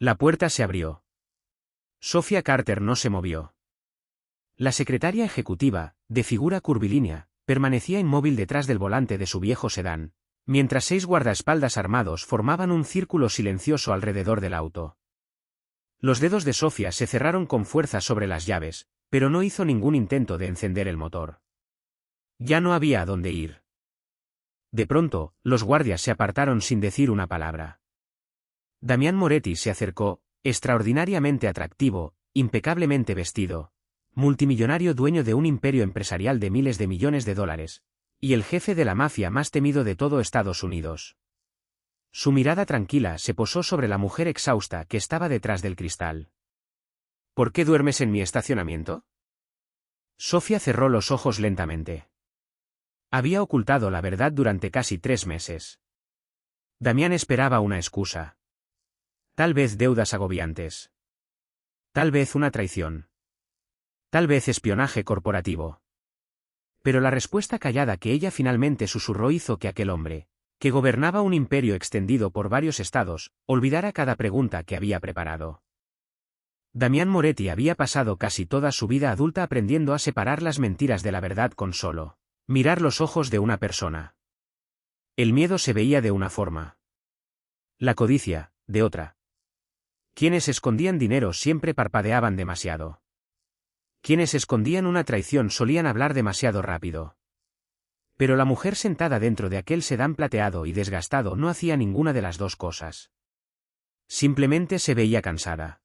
La puerta se abrió. Sophia Carter no se movió. La secretaria ejecutiva, de figura curvilínea, permanecía inmóvil detrás del volante de su viejo sedán, mientras 6 guardaespaldas armados formaban un círculo silencioso alrededor del auto. Los dedos de Sophia se cerraron con fuerza sobre las llaves, pero no hizo ningún intento de encender el motor. Ya no había a dónde ir. De pronto, los guardias se apartaron sin decir una palabra. Damián Moretti se acercó, extraordinariamente atractivo, impecablemente vestido, multimillonario dueño de un imperio empresarial de miles de millones de dólares, y el jefe de la mafia más temido de todo Estados Unidos. Su mirada tranquila se posó sobre la mujer exhausta que estaba detrás del cristal. ¿Por qué duermes en mi estacionamiento? Sophia cerró los ojos lentamente. Había ocultado la verdad durante casi 3 meses. Damián esperaba una excusa. Tal vez deudas agobiantes. Tal vez una traición. Tal vez espionaje corporativo. Pero la respuesta callada que ella finalmente susurró hizo que aquel hombre, que gobernaba un imperio extendido por varios estados, olvidara cada pregunta que había preparado. Damián Moretti había pasado casi toda su vida adulta aprendiendo a separar las mentiras de la verdad con solo mirar los ojos de una persona. El miedo se veía de una forma. La codicia, de otra. Quienes escondían dinero siempre parpadeaban demasiado. Quienes escondían una traición solían hablar demasiado rápido. Pero la mujer sentada dentro de aquel sedán plateado y desgastado no hacía ninguna de las dos cosas. Simplemente se veía cansada.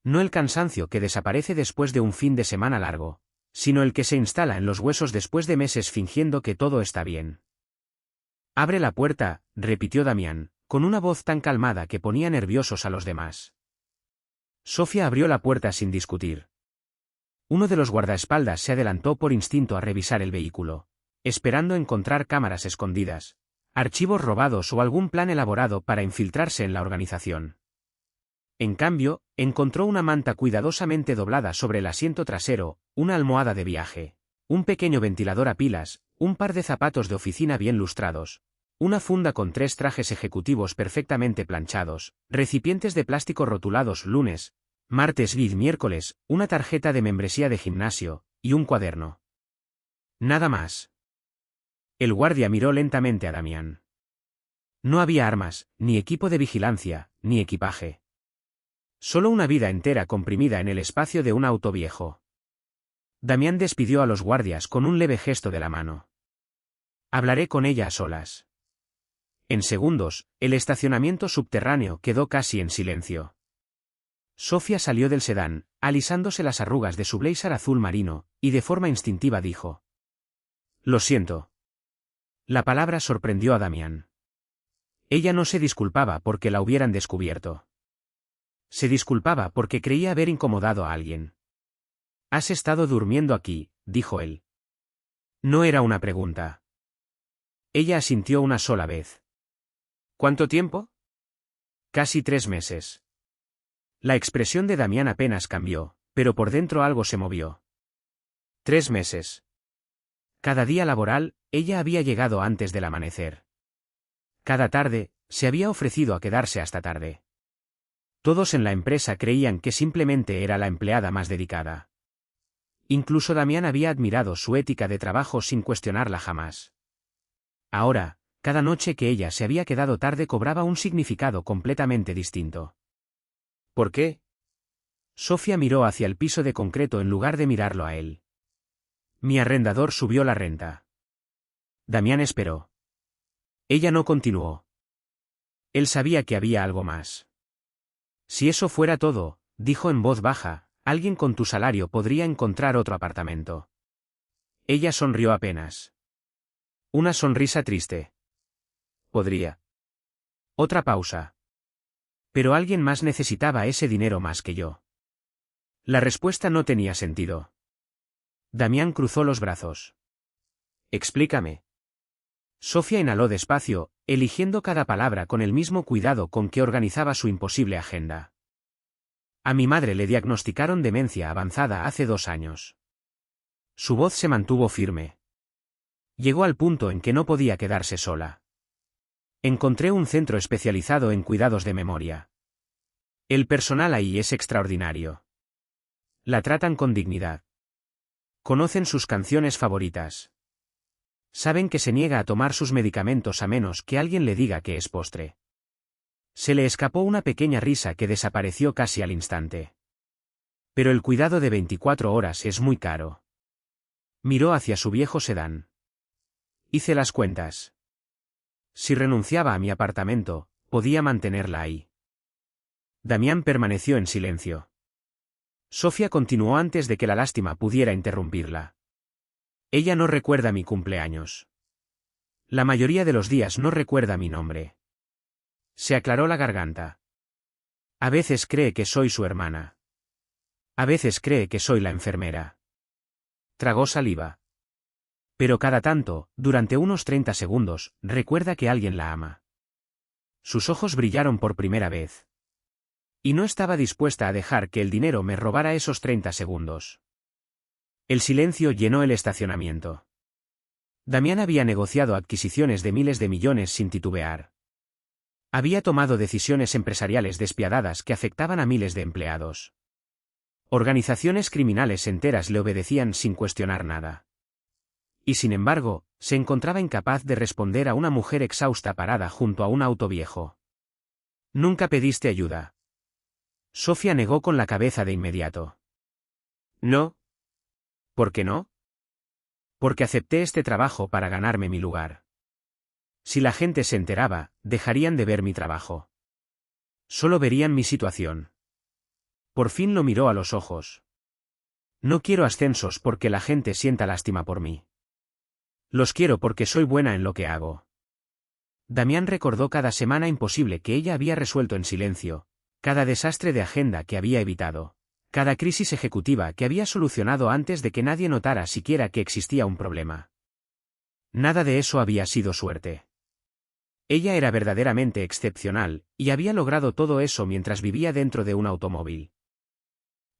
No el cansancio que desaparece después de un fin de semana largo, sino el que se instala en los huesos después de meses fingiendo que todo está bien. «Abre la puerta», repitió Damián, con una voz tan calmada que ponía nerviosos a los demás. Sophia abrió la puerta sin discutir. Uno de los guardaespaldas se adelantó por instinto a revisar el vehículo, esperando encontrar cámaras escondidas, archivos robados o algún plan elaborado para infiltrarse en la organización. En cambio, encontró una manta cuidadosamente doblada sobre el asiento trasero, una almohada de viaje, un pequeño ventilador a pilas, un par de zapatos de oficina bien lustrados, una funda con 3 trajes ejecutivos perfectamente planchados, recipientes de plástico rotulados lunes, martes y miércoles, una tarjeta de membresía de gimnasio, y un cuaderno. Nada más. El guardia miró lentamente a Damián. No había armas, ni equipo de vigilancia, ni equipaje. Solo una vida entera comprimida en el espacio de un auto viejo. Damián despidió a los guardias con un leve gesto de la mano. Hablaré con ella a solas. En segundos, el estacionamiento subterráneo quedó casi en silencio. Sophia salió del sedán, alisándose las arrugas de su blazer azul marino, y de forma instintiva dijo: «Lo siento». La palabra sorprendió a Damián. Ella no se disculpaba porque la hubieran descubierto. Se disculpaba porque creía haber incomodado a alguien. «Has estado durmiendo aquí», dijo él. No era una pregunta. Ella asintió una sola vez. «¿Cuánto tiempo?» «Casi 3 meses». La expresión de Damián apenas cambió, pero por dentro algo se movió. 3 meses. Cada día laboral, ella había llegado antes del amanecer. Cada tarde, se había ofrecido a quedarse hasta tarde. Todos en la empresa creían que simplemente era la empleada más dedicada. Incluso Damián había admirado su ética de trabajo sin cuestionarla jamás. Ahora, cada noche que ella se había quedado tarde cobraba un significado completamente distinto. ¿Por qué? Sophia miró hacia el piso de concreto en lugar de mirarlo a él. Mi arrendador subió la renta. Damián esperó. Ella no continuó. Él sabía que había algo más. Si eso fuera todo, dijo en voz baja, alguien con tu salario podría encontrar otro apartamento. Ella sonrió apenas. Una sonrisa triste. Podría. Otra pausa. Pero alguien más necesitaba ese dinero más que yo. La respuesta no tenía sentido. Damián cruzó los brazos. Explícame. Sophia inhaló despacio, eligiendo cada palabra con el mismo cuidado con que organizaba su imposible agenda. A mi madre le diagnosticaron demencia avanzada hace 2 años. Su voz se mantuvo firme. Llegó al punto en que no podía quedarse sola. Encontré un centro especializado en cuidados de memoria. El personal ahí es extraordinario. La tratan con dignidad. Conocen sus canciones favoritas. Saben que se niega a tomar sus medicamentos a menos que alguien le diga que es postre. Se le escapó una pequeña risa que desapareció casi al instante. Pero el cuidado de 24 horas es muy caro. Miró hacia su viejo sedán. Hice las cuentas. Si renunciaba a mi apartamento, podía mantenerla ahí. Damián permaneció en silencio. Sofía continuó antes de que la lástima pudiera interrumpirla. Ella no recuerda mi cumpleaños. La mayoría de los días no recuerda mi nombre. Se aclaró la garganta. A veces cree que soy su hermana. A veces cree que soy la enfermera. Tragó saliva. Pero cada tanto, durante unos 30 segundos, recuerda que alguien la ama. Sus ojos brillaron por primera vez. Y no estaba dispuesta a dejar que el dinero me robara esos 30 segundos. El silencio llenó el estacionamiento. Damián había negociado adquisiciones de miles de millones sin titubear. Había tomado decisiones empresariales despiadadas que afectaban a miles de empleados. Organizaciones criminales enteras le obedecían sin cuestionar nada. Y sin embargo, se encontraba incapaz de responder a una mujer exhausta parada junto a un auto viejo. «Nunca pediste ayuda». Sofía negó con la cabeza de inmediato. «No». «¿Por qué no?» «Porque acepté este trabajo para ganarme mi lugar. Si la gente se enteraba, dejarían de ver mi trabajo. Solo verían mi situación». Por fin lo miró a los ojos. «No quiero ascensos porque la gente sienta lástima por mí. Los quiero porque soy buena en lo que hago». Damián recordó cada semana imposible que ella había resuelto en silencio, cada desastre de agenda que había evitado, cada crisis ejecutiva que había solucionado antes de que nadie notara siquiera que existía un problema. Nada de eso había sido suerte. Ella era verdaderamente excepcional, y había logrado todo eso mientras vivía dentro de un automóvil.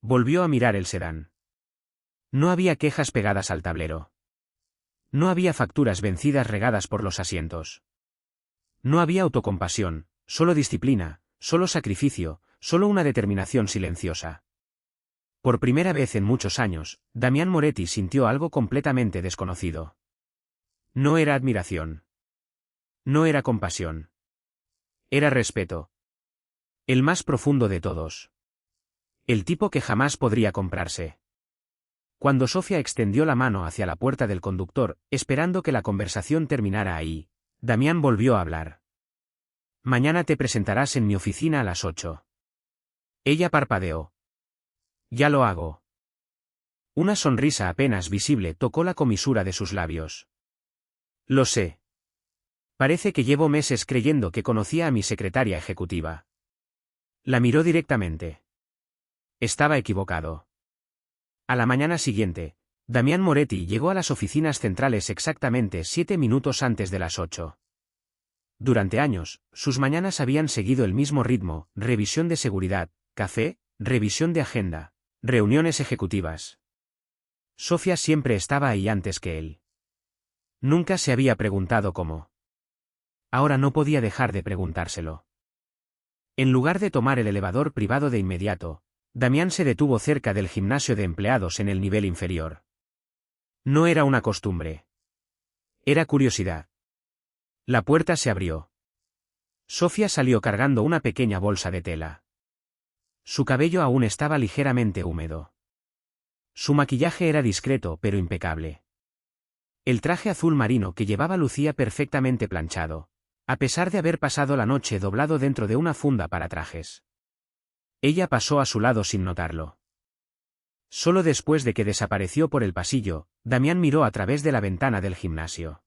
Volvió a mirar el sedán. No había quejas pegadas al tablero. No había facturas vencidas regadas por los asientos. No había autocompasión, solo disciplina, solo sacrificio, solo una determinación silenciosa. Por primera vez en muchos años, Damián Moretti sintió algo completamente desconocido. No era admiración. No era compasión. Era respeto. El más profundo de todos. El tipo que jamás podría comprarse. Cuando Sofía extendió la mano hacia la puerta del conductor, esperando que la conversación terminara ahí, Damián volvió a hablar. «Mañana te presentarás en mi oficina a las 8». Ella parpadeó. «Ya lo hago». Una sonrisa apenas visible tocó la comisura de sus labios. «Lo sé. Parece que llevo meses creyendo que conocía a mi secretaria ejecutiva». La miró directamente. Estaba equivocado. A la mañana siguiente, Damián Moretti llegó a las oficinas centrales exactamente 7 minutos antes de las 8. Durante años, sus mañanas habían seguido el mismo ritmo: revisión de seguridad, café, revisión de agenda, reuniones ejecutivas. Sofía siempre estaba ahí antes que él. Nunca se había preguntado cómo. Ahora no podía dejar de preguntárselo. En lugar de tomar el elevador privado de inmediato, Damián se detuvo cerca del gimnasio de empleados en el nivel inferior. No era una costumbre. Era curiosidad. La puerta se abrió. Sofía salió cargando una pequeña bolsa de tela. Su cabello aún estaba ligeramente húmedo. Su maquillaje era discreto pero impecable. El traje azul marino que llevaba lucía perfectamente planchado, a pesar de haber pasado la noche doblado dentro de una funda para trajes. Ella pasó a su lado sin notarlo. Solo después de que desapareció por el pasillo, Damián miró a través de la ventana del gimnasio.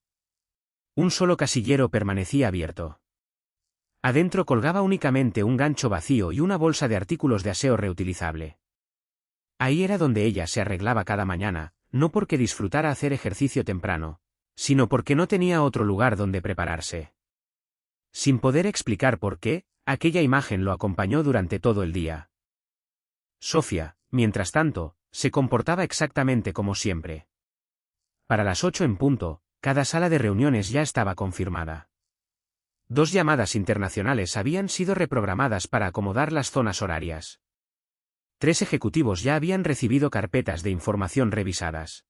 Un solo casillero permanecía abierto. Adentro colgaba únicamente un gancho vacío y una bolsa de artículos de aseo reutilizable. Ahí era donde ella se arreglaba cada mañana, no porque disfrutara hacer ejercicio temprano, sino porque no tenía otro lugar donde prepararse. Sin poder explicar por qué, aquella imagen lo acompañó durante todo el día. Sofía, mientras tanto, se comportaba exactamente como siempre. Para las 8 en punto, cada sala de reuniones ya estaba confirmada. 2 llamadas internacionales habían sido reprogramadas para acomodar las zonas horarias. 3 ejecutivos ya habían recibido carpetas de información revisadas.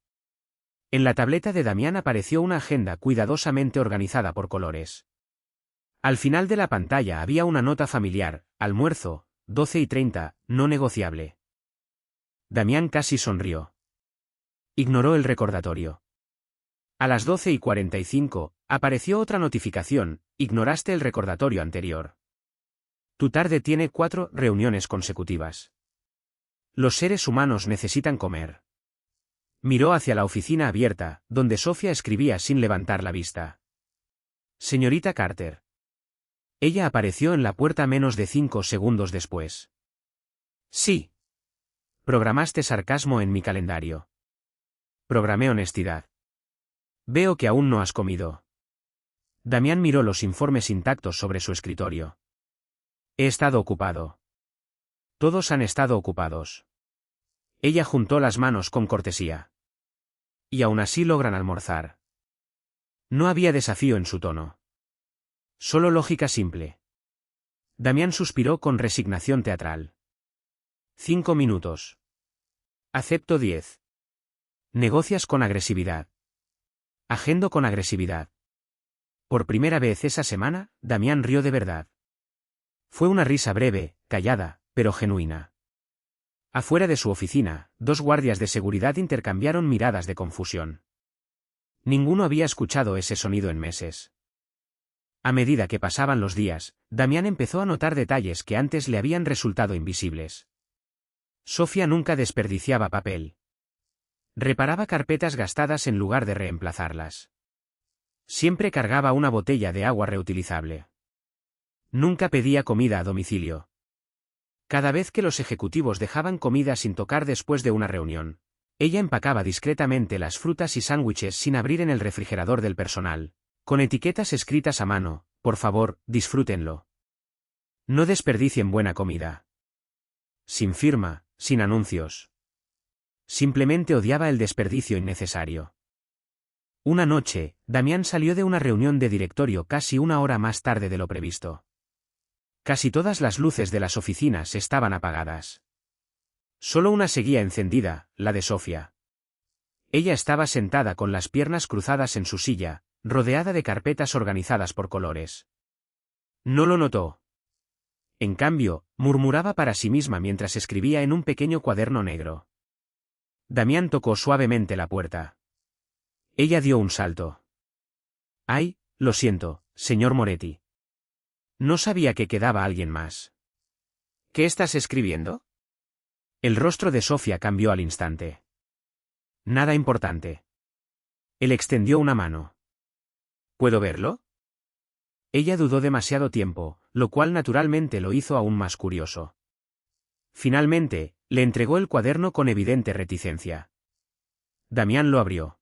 En la tableta de Damián apareció una agenda cuidadosamente organizada por colores. Al final de la pantalla había una nota familiar: almuerzo, 12:30, no negociable. Damián casi sonrió. Ignoró el recordatorio. A las 12:45, apareció otra notificación: ignoraste el recordatorio anterior. Tu tarde tiene 4 reuniones consecutivas. Los seres humanos necesitan comer. Miró hacia la oficina abierta, donde Sofía escribía sin levantar la vista. Señorita Carter. Ella apareció en la puerta menos de 5 segundos después. Sí. Programaste sarcasmo en mi calendario. Programé honestidad. Veo que aún no has comido. Damián miró los informes intactos sobre su escritorio. He estado ocupado. Todos han estado ocupados. Ella juntó las manos con cortesía. Y aún así logran almorzar. No había desafío en su tono. Solo lógica simple. Damián suspiró con resignación teatral. 5 minutos. Acepto 10. Negocias con agresividad. Agendo con agresividad. Por primera vez esa semana, Damián rió de verdad. Fue una risa breve, callada, pero genuina. Afuera de su oficina, 2 guardias de seguridad intercambiaron miradas de confusión. Ninguno había escuchado ese sonido en meses. A medida que pasaban los días, Damián empezó a notar detalles que antes le habían resultado invisibles. Sofía nunca desperdiciaba papel. Reparaba carpetas gastadas en lugar de reemplazarlas. Siempre cargaba una botella de agua reutilizable. Nunca pedía comida a domicilio. Cada vez que los ejecutivos dejaban comida sin tocar después de una reunión, ella empacaba discretamente las frutas y sándwiches sin abrir en el refrigerador del personal, con etiquetas escritas a mano: por favor, disfrútenlo. No desperdicien buena comida. Sin firma, sin anuncios. Simplemente odiaba el desperdicio innecesario. Una noche, Damián salió de una reunión de directorio casi 1 hora más tarde de lo previsto. Casi todas las luces de las oficinas estaban apagadas. Solo una seguía encendida, la de Sofía. Ella estaba sentada con las piernas cruzadas en su silla, rodeada de carpetas organizadas por colores. No lo notó. En cambio, murmuraba para sí misma mientras escribía en un pequeño cuaderno negro. Damián tocó suavemente la puerta. Ella dio un salto. Ay, lo siento, señor Moretti. No sabía que quedaba alguien más. ¿Qué estás escribiendo? El rostro de Sofía cambió al instante. Nada importante. Él extendió una mano. ¿Puedo verlo? Ella dudó demasiado tiempo, lo cual naturalmente lo hizo aún más curioso. Finalmente, le entregó el cuaderno con evidente reticencia. Damián lo abrió.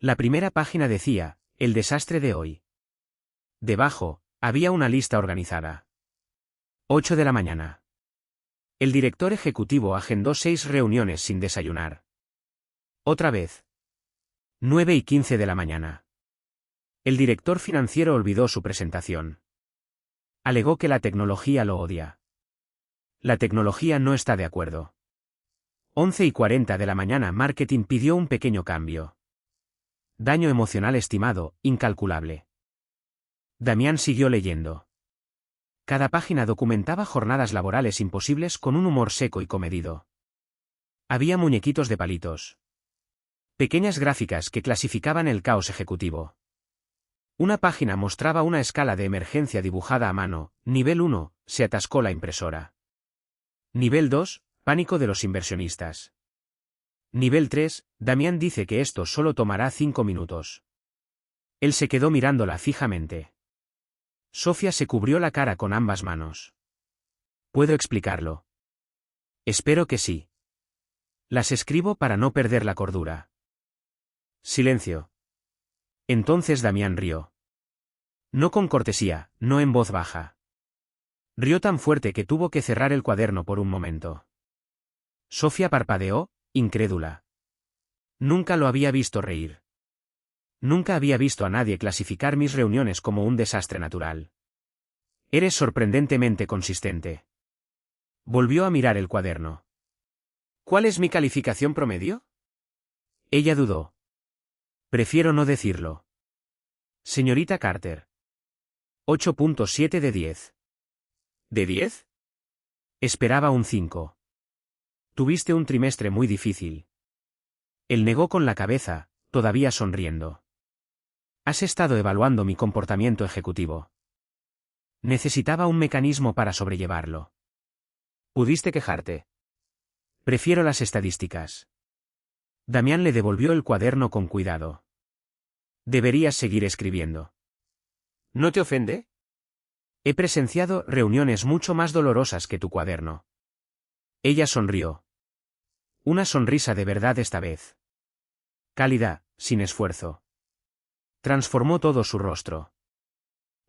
La primera página decía: el desastre de hoy. Debajo, había una lista organizada. 8 de la mañana. El director ejecutivo agendó 6 reuniones sin desayunar. Otra vez. 9:15 de la mañana. El director financiero olvidó su presentación. Alegó que la tecnología lo odia. La tecnología no está de acuerdo. 11:40 de la mañana. Marketing pidió un pequeño cambio. Daño emocional estimado, incalculable. Damián siguió leyendo. Cada página documentaba jornadas laborales imposibles con un humor seco y comedido. Había muñequitos de palitos. Pequeñas gráficas que clasificaban el caos ejecutivo. Una página mostraba una escala de emergencia dibujada a mano: nivel 1, se atascó la impresora. Nivel 2, pánico de los inversionistas. Nivel 3, Damián dice que esto solo tomará 5 minutos. Él se quedó mirándola fijamente. Sofía se cubrió la cara con ambas manos. ¿Puedo explicarlo? Espero que sí. Las escribo para no perder la cordura. Silencio. Entonces Damián rió. No con cortesía, no en voz baja. Rió tan fuerte que tuvo que cerrar el cuaderno por un momento. Sofía parpadeó, incrédula. Nunca lo había visto reír. Nunca había visto a nadie clasificar mis reuniones como un desastre natural. Eres sorprendentemente consistente. Volvió a mirar el cuaderno. ¿Cuál es mi calificación promedio? Ella dudó. Prefiero no decirlo. Señorita Carter. 8.7 de 10. ¿De 10? Esperaba un 5. Tuviste un trimestre muy difícil. Él negó con la cabeza, todavía sonriendo. Has estado evaluando mi comportamiento ejecutivo. Necesitaba un mecanismo para sobrellevarlo. ¿Pudiste quejarte? Prefiero las estadísticas. Damián le devolvió el cuaderno con cuidado. Deberías seguir escribiendo. ¿No te ofende? He presenciado reuniones mucho más dolorosas que tu cuaderno. Ella sonrió. Una sonrisa de verdad esta vez. Cálida, sin esfuerzo. Transformó todo su rostro.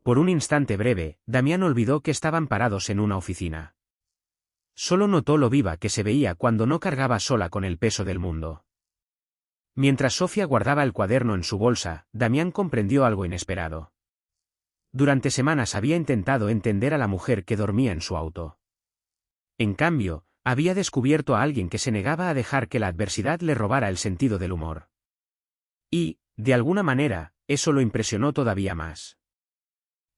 Por un instante breve, Damián olvidó que estaban parados en una oficina. Solo notó lo viva que se veía cuando no cargaba sola con el peso del mundo. Mientras Sofía guardaba el cuaderno en su bolsa, Damián comprendió algo inesperado. Durante semanas había intentado entender a la mujer que dormía en su auto. En cambio, había descubierto a alguien que se negaba a dejar que la adversidad le robara el sentido del humor. Y, de alguna manera, eso lo impresionó todavía más.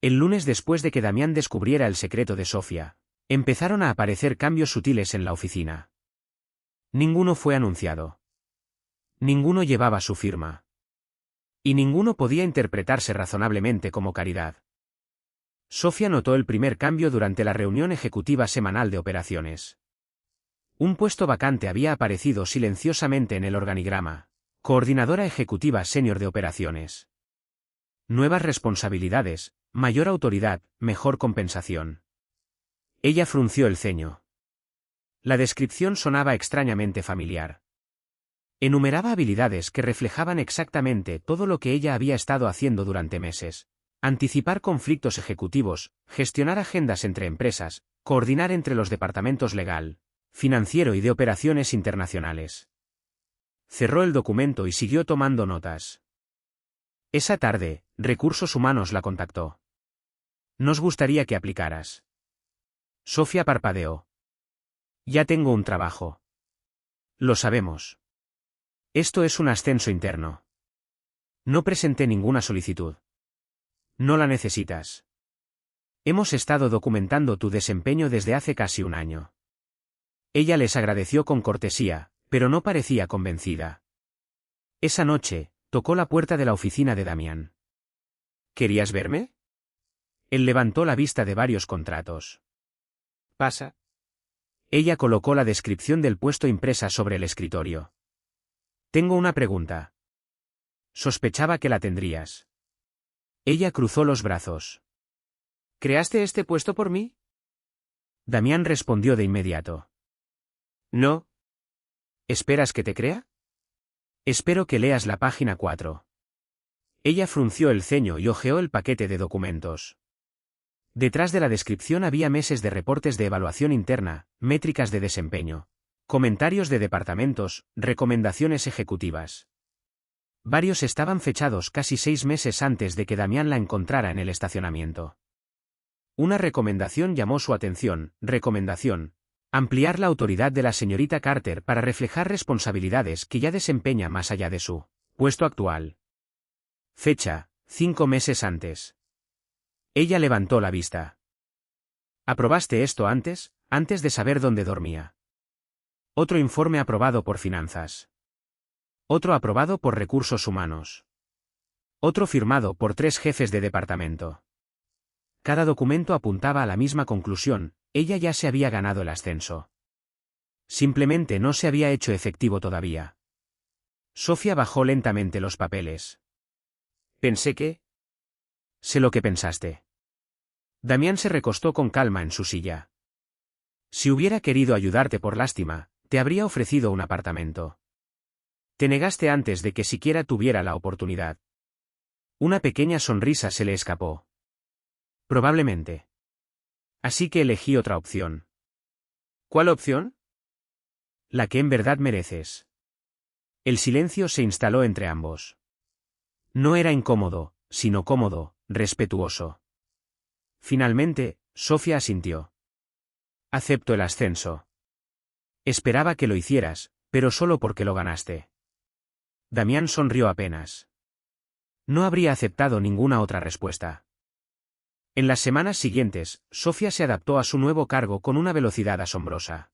El lunes después de que Damián descubriera el secreto de Sofía, empezaron a aparecer cambios sutiles en la oficina. Ninguno fue anunciado. Ninguno llevaba su firma. Y ninguno podía interpretarse razonablemente como caridad. Sofía notó el primer cambio durante la reunión ejecutiva semanal de operaciones. Un puesto vacante había aparecido silenciosamente en el organigrama: coordinadora ejecutiva senior de operaciones. Nuevas responsabilidades, mayor autoridad, mejor compensación. Ella frunció el ceño. La descripción sonaba extrañamente familiar. Enumeraba habilidades que reflejaban exactamente todo lo que ella había estado haciendo durante meses. Anticipar conflictos ejecutivos, gestionar agendas entre empresas, coordinar entre los departamentos legal, financiero y de operaciones internacionales. Cerró el documento y siguió tomando notas. Esa tarde, Recursos Humanos la contactó. Nos gustaría que aplicaras. Sofía parpadeó. Ya tengo un trabajo. Lo sabemos. Esto es un ascenso interno. No presenté ninguna solicitud. No la necesitas. Hemos estado documentando tu desempeño desde hace casi un año. Ella les agradeció con cortesía, pero no parecía convencida. Esa noche, tocó la puerta de la oficina de Damián. ¿Querías verme? Él levantó la vista de varios contratos. Pasa. Ella colocó la descripción del puesto impresa sobre el escritorio. Tengo una pregunta. Sospechaba que la tendrías. Ella cruzó los brazos. ¿Creaste este puesto por mí? Damián respondió de inmediato. No. ¿Esperas que te crea? Espero que leas la página 4. Ella frunció el ceño y hojeó el paquete de documentos. Detrás de la descripción había meses de reportes de evaluación interna, métricas de desempeño, comentarios de departamentos, recomendaciones ejecutivas. Varios estaban fechados casi 6 meses antes de que Damián la encontrara en el estacionamiento. Una recomendación llamó su atención: recomendación: ampliar la autoridad de la señorita Carter para reflejar responsabilidades que ya desempeña más allá de su puesto actual. Fecha: 5 meses antes. Ella levantó la vista. ¿Aprobaste esto antes de saber dónde dormía? Otro informe aprobado por finanzas. Otro aprobado por recursos humanos. Otro firmado por 3 jefes de departamento. Cada documento apuntaba a la misma conclusión: ella ya se había ganado el ascenso. Simplemente no se había hecho efectivo todavía. Sofía bajó lentamente los papeles. Pensé que... Sé lo que pensaste. Damián se recostó con calma en su silla. Si hubiera querido ayudarte por lástima, te habría ofrecido un apartamento. Te negaste antes de que siquiera tuviera la oportunidad. Una pequeña sonrisa se le escapó. Probablemente. Así que elegí otra opción. ¿Cuál opción? La que en verdad mereces. El silencio se instaló entre ambos. No era incómodo, sino cómodo, respetuoso. Finalmente, Sofía asintió. Acepto el ascenso. Esperaba que lo hicieras, pero solo porque lo ganaste. Damián sonrió apenas. No habría aceptado ninguna otra respuesta. En las semanas siguientes, Sofía se adaptó a su nuevo cargo con una velocidad asombrosa.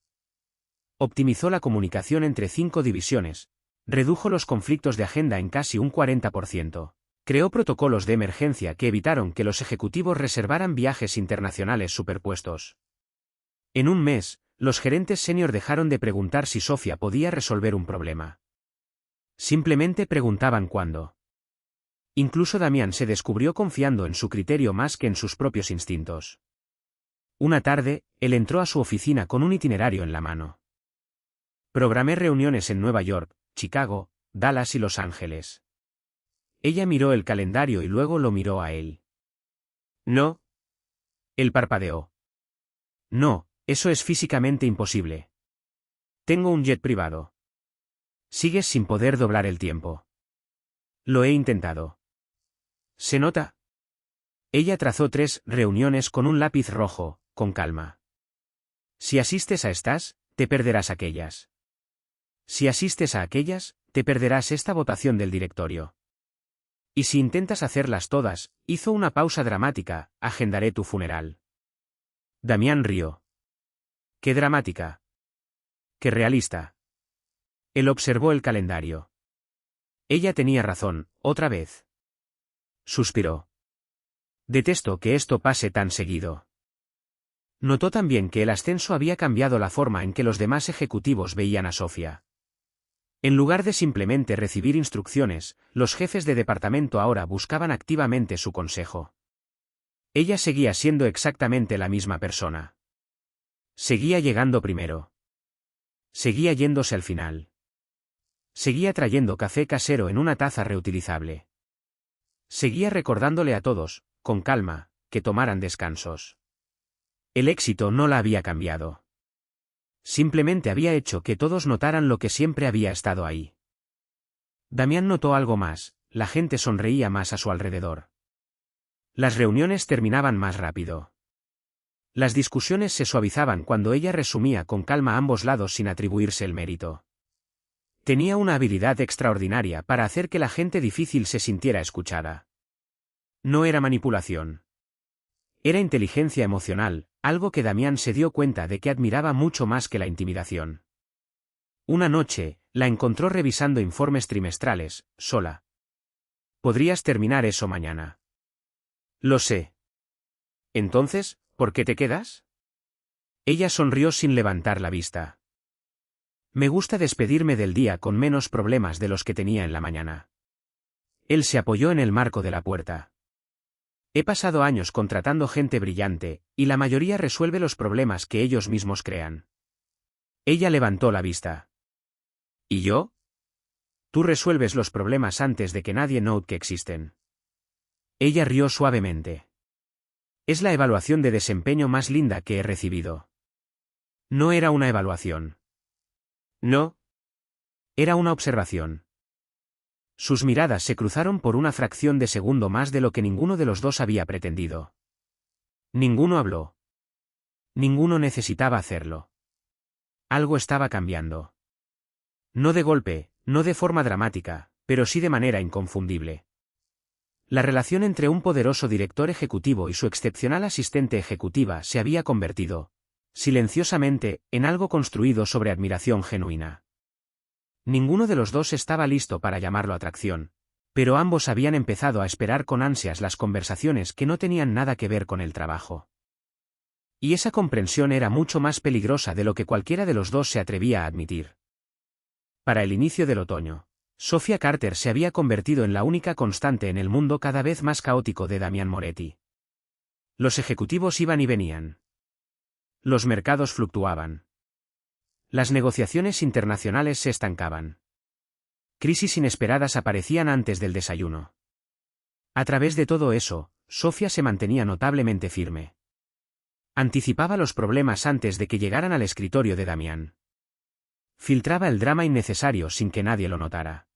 Optimizó la comunicación entre 5 divisiones, redujo los conflictos de agenda en casi un 40%, creó protocolos de emergencia que evitaron que los ejecutivos reservaran viajes internacionales superpuestos. En un mes, los gerentes senior dejaron de preguntar si Sofía podía resolver un problema. Simplemente preguntaban cuándo. Incluso Damián se descubrió confiando en su criterio más que en sus propios instintos. Una tarde, él entró a su oficina con un itinerario en la mano. Programé reuniones en Nueva York, Chicago, Dallas y Los Ángeles. Ella miró el calendario y luego lo miró a él. No. Él parpadeó. No, eso es físicamente imposible. Tengo un jet privado. Sigues sin poder doblar el tiempo. Lo he intentado. ¿Se nota? Ella trazó 3 reuniones con un lápiz rojo, con calma. Si asistes a estas, te perderás aquellas. Si asistes a aquellas, te perderás esta votación del directorio. Y si intentas hacerlas todas, hizo una pausa dramática, agendaré tu funeral. Damián rió. Qué dramática. Qué realista. Él observó el calendario. Ella tenía razón, otra vez. Suspiró. Detesto que esto pase tan seguido. Notó también que el ascenso había cambiado la forma en que los demás ejecutivos veían a Sofía. En lugar de simplemente recibir instrucciones, los jefes de departamento ahora buscaban activamente su consejo. Ella seguía siendo exactamente la misma persona. Seguía llegando primero. Seguía yéndose al final. Seguía trayendo café casero en una taza reutilizable. Seguía recordándole a todos, con calma, que tomaran descansos. El éxito no la había cambiado. Simplemente había hecho que todos notaran lo que siempre había estado ahí. Damián notó algo más, la gente sonreía más a su alrededor. Las reuniones terminaban más rápido. Las discusiones se suavizaban cuando ella resumía con calma a ambos lados sin atribuirse el mérito. Tenía una habilidad extraordinaria para hacer que la gente difícil se sintiera escuchada. No era manipulación. Era inteligencia emocional, algo que Damián se dio cuenta de que admiraba mucho más que la intimidación. Una noche, la encontró revisando informes trimestrales, sola. ¿Podrías terminar eso mañana? Lo sé. Entonces, ¿por qué te quedas? Ella sonrió sin levantar la vista. Me gusta despedirme del día con menos problemas de los que tenía en la mañana. Él se apoyó en el marco de la puerta. He pasado años contratando gente brillante, y la mayoría resuelve los problemas que ellos mismos crean. Ella levantó la vista. ¿Y yo? Tú resuelves los problemas antes de que nadie note que existen. Ella rió suavemente. Es la evaluación de desempeño más linda que he recibido. No era una evaluación. No. Era una observación. Sus miradas se cruzaron por una fracción de segundo más de lo que ninguno de los dos había pretendido. Ninguno habló. Ninguno necesitaba hacerlo. Algo estaba cambiando. No de golpe, no de forma dramática, pero sí de manera inconfundible. La relación entre un poderoso director ejecutivo y su excepcional asistente ejecutiva se había convertido, silenciosamente, en algo construido sobre admiración genuina. Ninguno de los dos estaba listo para llamarlo atracción, pero ambos habían empezado a esperar con ansias las conversaciones que no tenían nada que ver con el trabajo. Y esa comprensión era mucho más peligrosa de lo que cualquiera de los dos se atrevía a admitir. Para el inicio del otoño, Sofía Carter se había convertido en la única constante en el mundo cada vez más caótico de Damián Moretti. Los ejecutivos iban y venían. Los mercados fluctuaban. Las negociaciones internacionales se estancaban. Crisis inesperadas aparecían antes del desayuno. A través de todo eso, Sofía se mantenía notablemente firme. Anticipaba los problemas antes de que llegaran al escritorio de Damián. Filtraba el drama innecesario sin que nadie lo notara.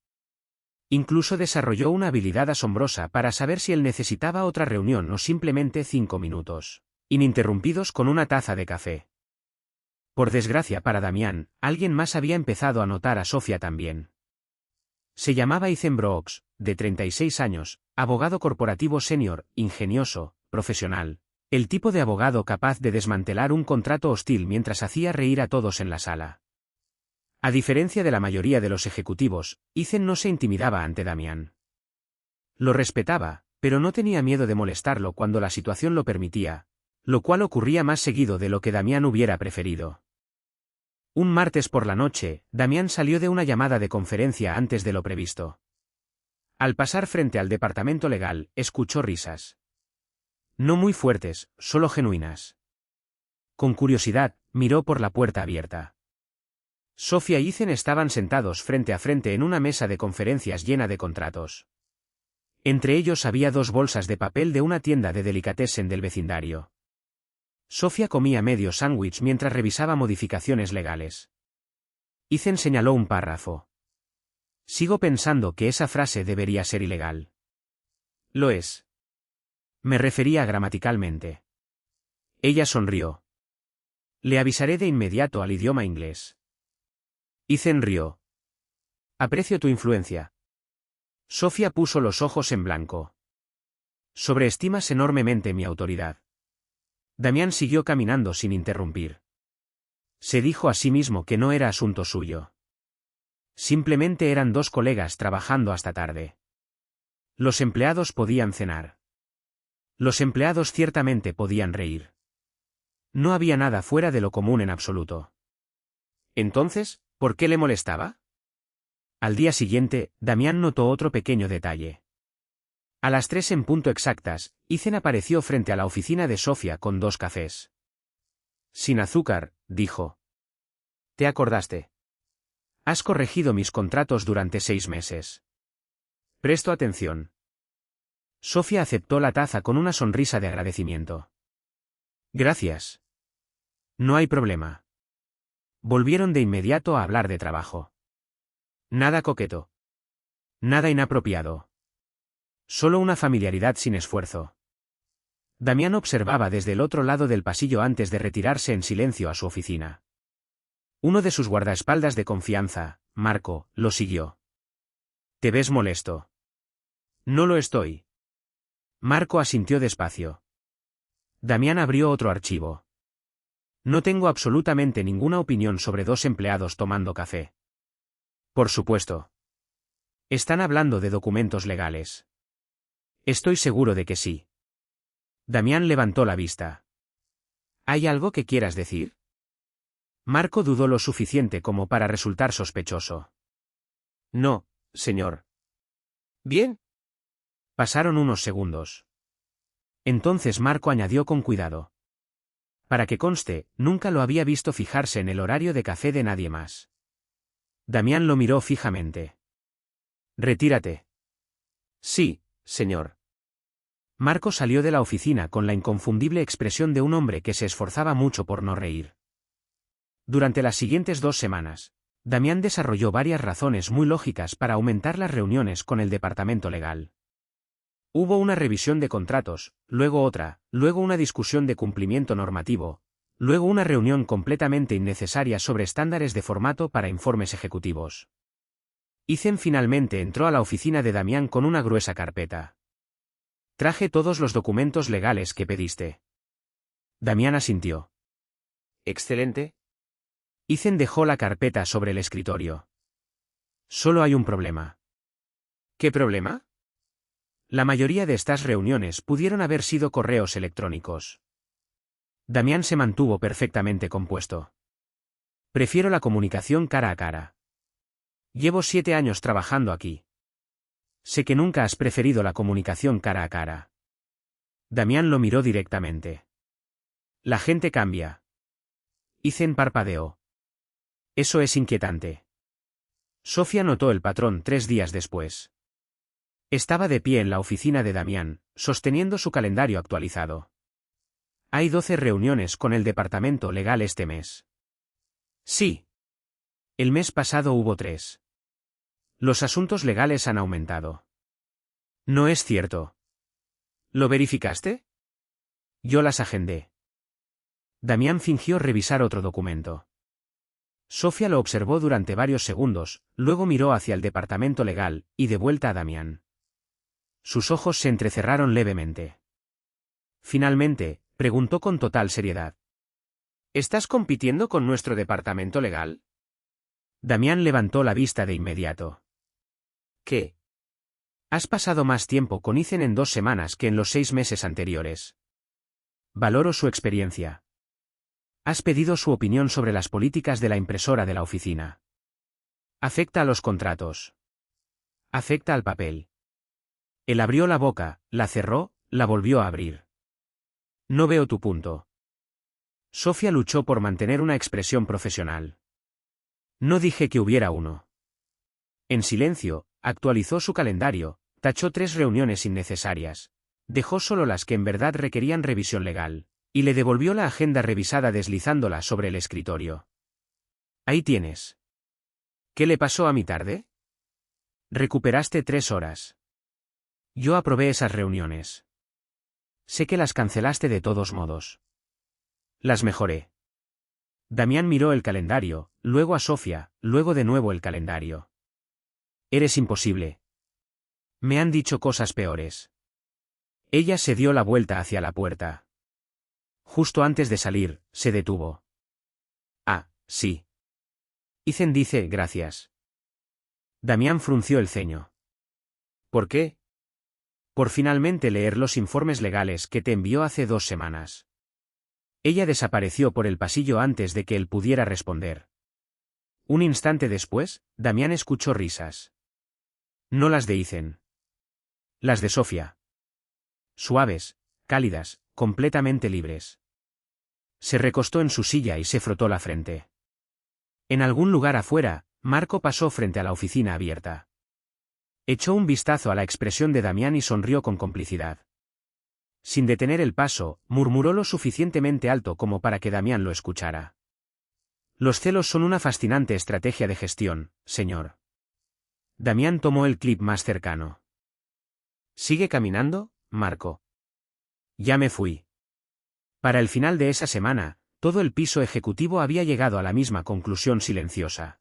Incluso desarrolló una habilidad asombrosa para saber si él necesitaba otra reunión o simplemente 5 minutos, ininterrumpidos con una taza de café. Por desgracia para Damián, alguien más había empezado a notar a Sofía también. Se llamaba Ethan Brooks, de 36 años, abogado corporativo senior, ingenioso, profesional. El tipo de abogado capaz de desmantelar un contrato hostil mientras hacía reír a todos en la sala. A diferencia de la mayoría de los ejecutivos, Ethan no se intimidaba ante Damián. Lo respetaba, pero no tenía miedo de molestarlo cuando la situación lo permitía, lo cual ocurría más seguido de lo que Damián hubiera preferido. Un martes por la noche, Damián salió de una llamada de conferencia antes de lo previsto. Al pasar frente al departamento legal, escuchó risas. No muy fuertes, solo genuinas. Con curiosidad, miró por la puerta abierta. Sofía y Ethan estaban sentados frente a frente en una mesa de conferencias llena de contratos. Entre ellos había 2 bolsas de papel de una tienda de delicatessen del vecindario. Sofía comía medio sándwich mientras revisaba modificaciones legales. Ethan señaló un párrafo. Sigo pensando que esa frase debería ser ilegal. Lo es. Me refería gramaticalmente. Ella sonrió. Le avisaré de inmediato al idioma inglés. Ethan rió. Aprecio tu influencia. Sofía puso los ojos en blanco. Sobreestimas enormemente mi autoridad. Damián siguió caminando sin interrumpir. Se dijo a sí mismo que no era asunto suyo. Simplemente eran 2 colegas trabajando hasta tarde. Los empleados podían cenar. Los empleados ciertamente podían reír. No había nada fuera de lo común en absoluto. Entonces, ¿por qué le molestaba? Al día siguiente, Damián notó otro pequeño detalle. A las 3 en punto exactas, Ethan apareció frente a la oficina de Sofía con 2 cafés. Sin azúcar, dijo. ¿Te acordaste? Has corregido mis contratos durante 6 meses. Presto atención. Sofía aceptó la taza con una sonrisa de agradecimiento. Gracias. No hay problema. Volvieron de inmediato a hablar de trabajo. Nada coqueto. Nada inapropiado. Solo una familiaridad sin esfuerzo. Damián observaba desde el otro lado del pasillo antes de retirarse en silencio a su oficina. Uno de sus guardaespaldas de confianza, Marco, lo siguió. ¿Te ves molesto? No lo estoy. Marco asintió despacio. Damián abrió otro archivo. No tengo absolutamente ninguna opinión sobre 2 empleados tomando café. Por supuesto. Están hablando de documentos legales. Estoy seguro de que sí. Damián levantó la vista. ¿Hay algo que quieras decir? Marco dudó lo suficiente como para resultar sospechoso. No, señor. Bien. Pasaron unos segundos. Entonces Marco añadió con cuidado. Para que conste, nunca lo había visto fijarse en el horario de café de nadie más. Damián lo miró fijamente. Retírate. Sí, señor. Marco salió de la oficina con la inconfundible expresión de un hombre que se esforzaba mucho por no reír. Durante las siguientes 2 semanas, Damián desarrolló varias razones muy lógicas para aumentar las reuniones con el departamento legal. Hubo una revisión de contratos, luego otra, luego una discusión de cumplimiento normativo, luego una reunión completamente innecesaria sobre estándares de formato para informes ejecutivos. Ethan finalmente entró a la oficina de Damián con una gruesa carpeta. Traje todos los documentos legales que pediste. Damián asintió. Excelente. Ethan dejó la carpeta sobre el escritorio. Solo hay un problema. ¿Qué problema? La mayoría de estas reuniones pudieron haber sido correos electrónicos. Damián se mantuvo perfectamente compuesto. Prefiero la comunicación cara a cara. Llevo 7 años trabajando aquí. Sé que nunca has preferido la comunicación cara a cara. Damián lo miró directamente. La gente cambia. Ethan parpadeó. Eso es inquietante. Sofía notó el patrón 3 días después. Estaba de pie en la oficina de Damián, sosteniendo su calendario actualizado. Hay 12 reuniones con el departamento legal este mes. Sí. El mes pasado hubo 3. Los asuntos legales han aumentado. No es cierto. ¿Lo verificaste? Yo las agendé. Damián fingió revisar otro documento. Sofía lo observó durante varios segundos, luego miró hacia el departamento legal, y de vuelta a Damián. Sus ojos se entrecerraron levemente. Finalmente, preguntó con total seriedad. ¿Estás compitiendo con nuestro departamento legal? Damián levantó la vista de inmediato. ¿Qué? Has pasado más tiempo con Ethan en 2 semanas que en los 6 meses anteriores. Valoro su experiencia. Has pedido su opinión sobre las políticas de la impresora de la oficina. Afecta a los contratos. Afecta al papel. Él abrió la boca, la cerró, la volvió a abrir. No veo tu punto. Sofía luchó por mantener una expresión profesional. No dije que hubiera uno. En silencio, actualizó su calendario, tachó 3 reuniones innecesarias. Dejó solo las que en verdad requerían revisión legal, y le devolvió la agenda revisada deslizándola sobre el escritorio. Ahí tienes. ¿Qué le pasó a mi tarde? Recuperaste 3 horas. Yo aprobé esas reuniones. Sé que las cancelaste de todos modos. Las mejoré. Damián miró el calendario, luego a Sofía, luego de nuevo el calendario. Eres imposible. Me han dicho cosas peores. Ella se dio la vuelta hacia la puerta. Justo antes de salir, se detuvo. Ah, sí. Ethan dice gracias. Damián frunció el ceño. ¿Por qué? Por finalmente leer los informes legales que te envió hace 2 semanas. Ella desapareció por el pasillo antes de que él pudiera responder. Un instante después, Damián escuchó risas. No las de Ethan. Las de Sofía. Suaves, cálidas, completamente libres. Se recostó en su silla y se frotó la frente. En algún lugar afuera, Marco pasó frente a la oficina abierta. Echó un vistazo a la expresión de Damián y sonrió con complicidad. Sin detener el paso, murmuró lo suficientemente alto como para que Damián lo escuchara. Los celos son una fascinante estrategia de gestión, señor. Damián tomó el clip más cercano. ¿Sigue caminando, Marco? Ya me fui. Para el final de esa semana, todo el piso ejecutivo había llegado a la misma conclusión silenciosa.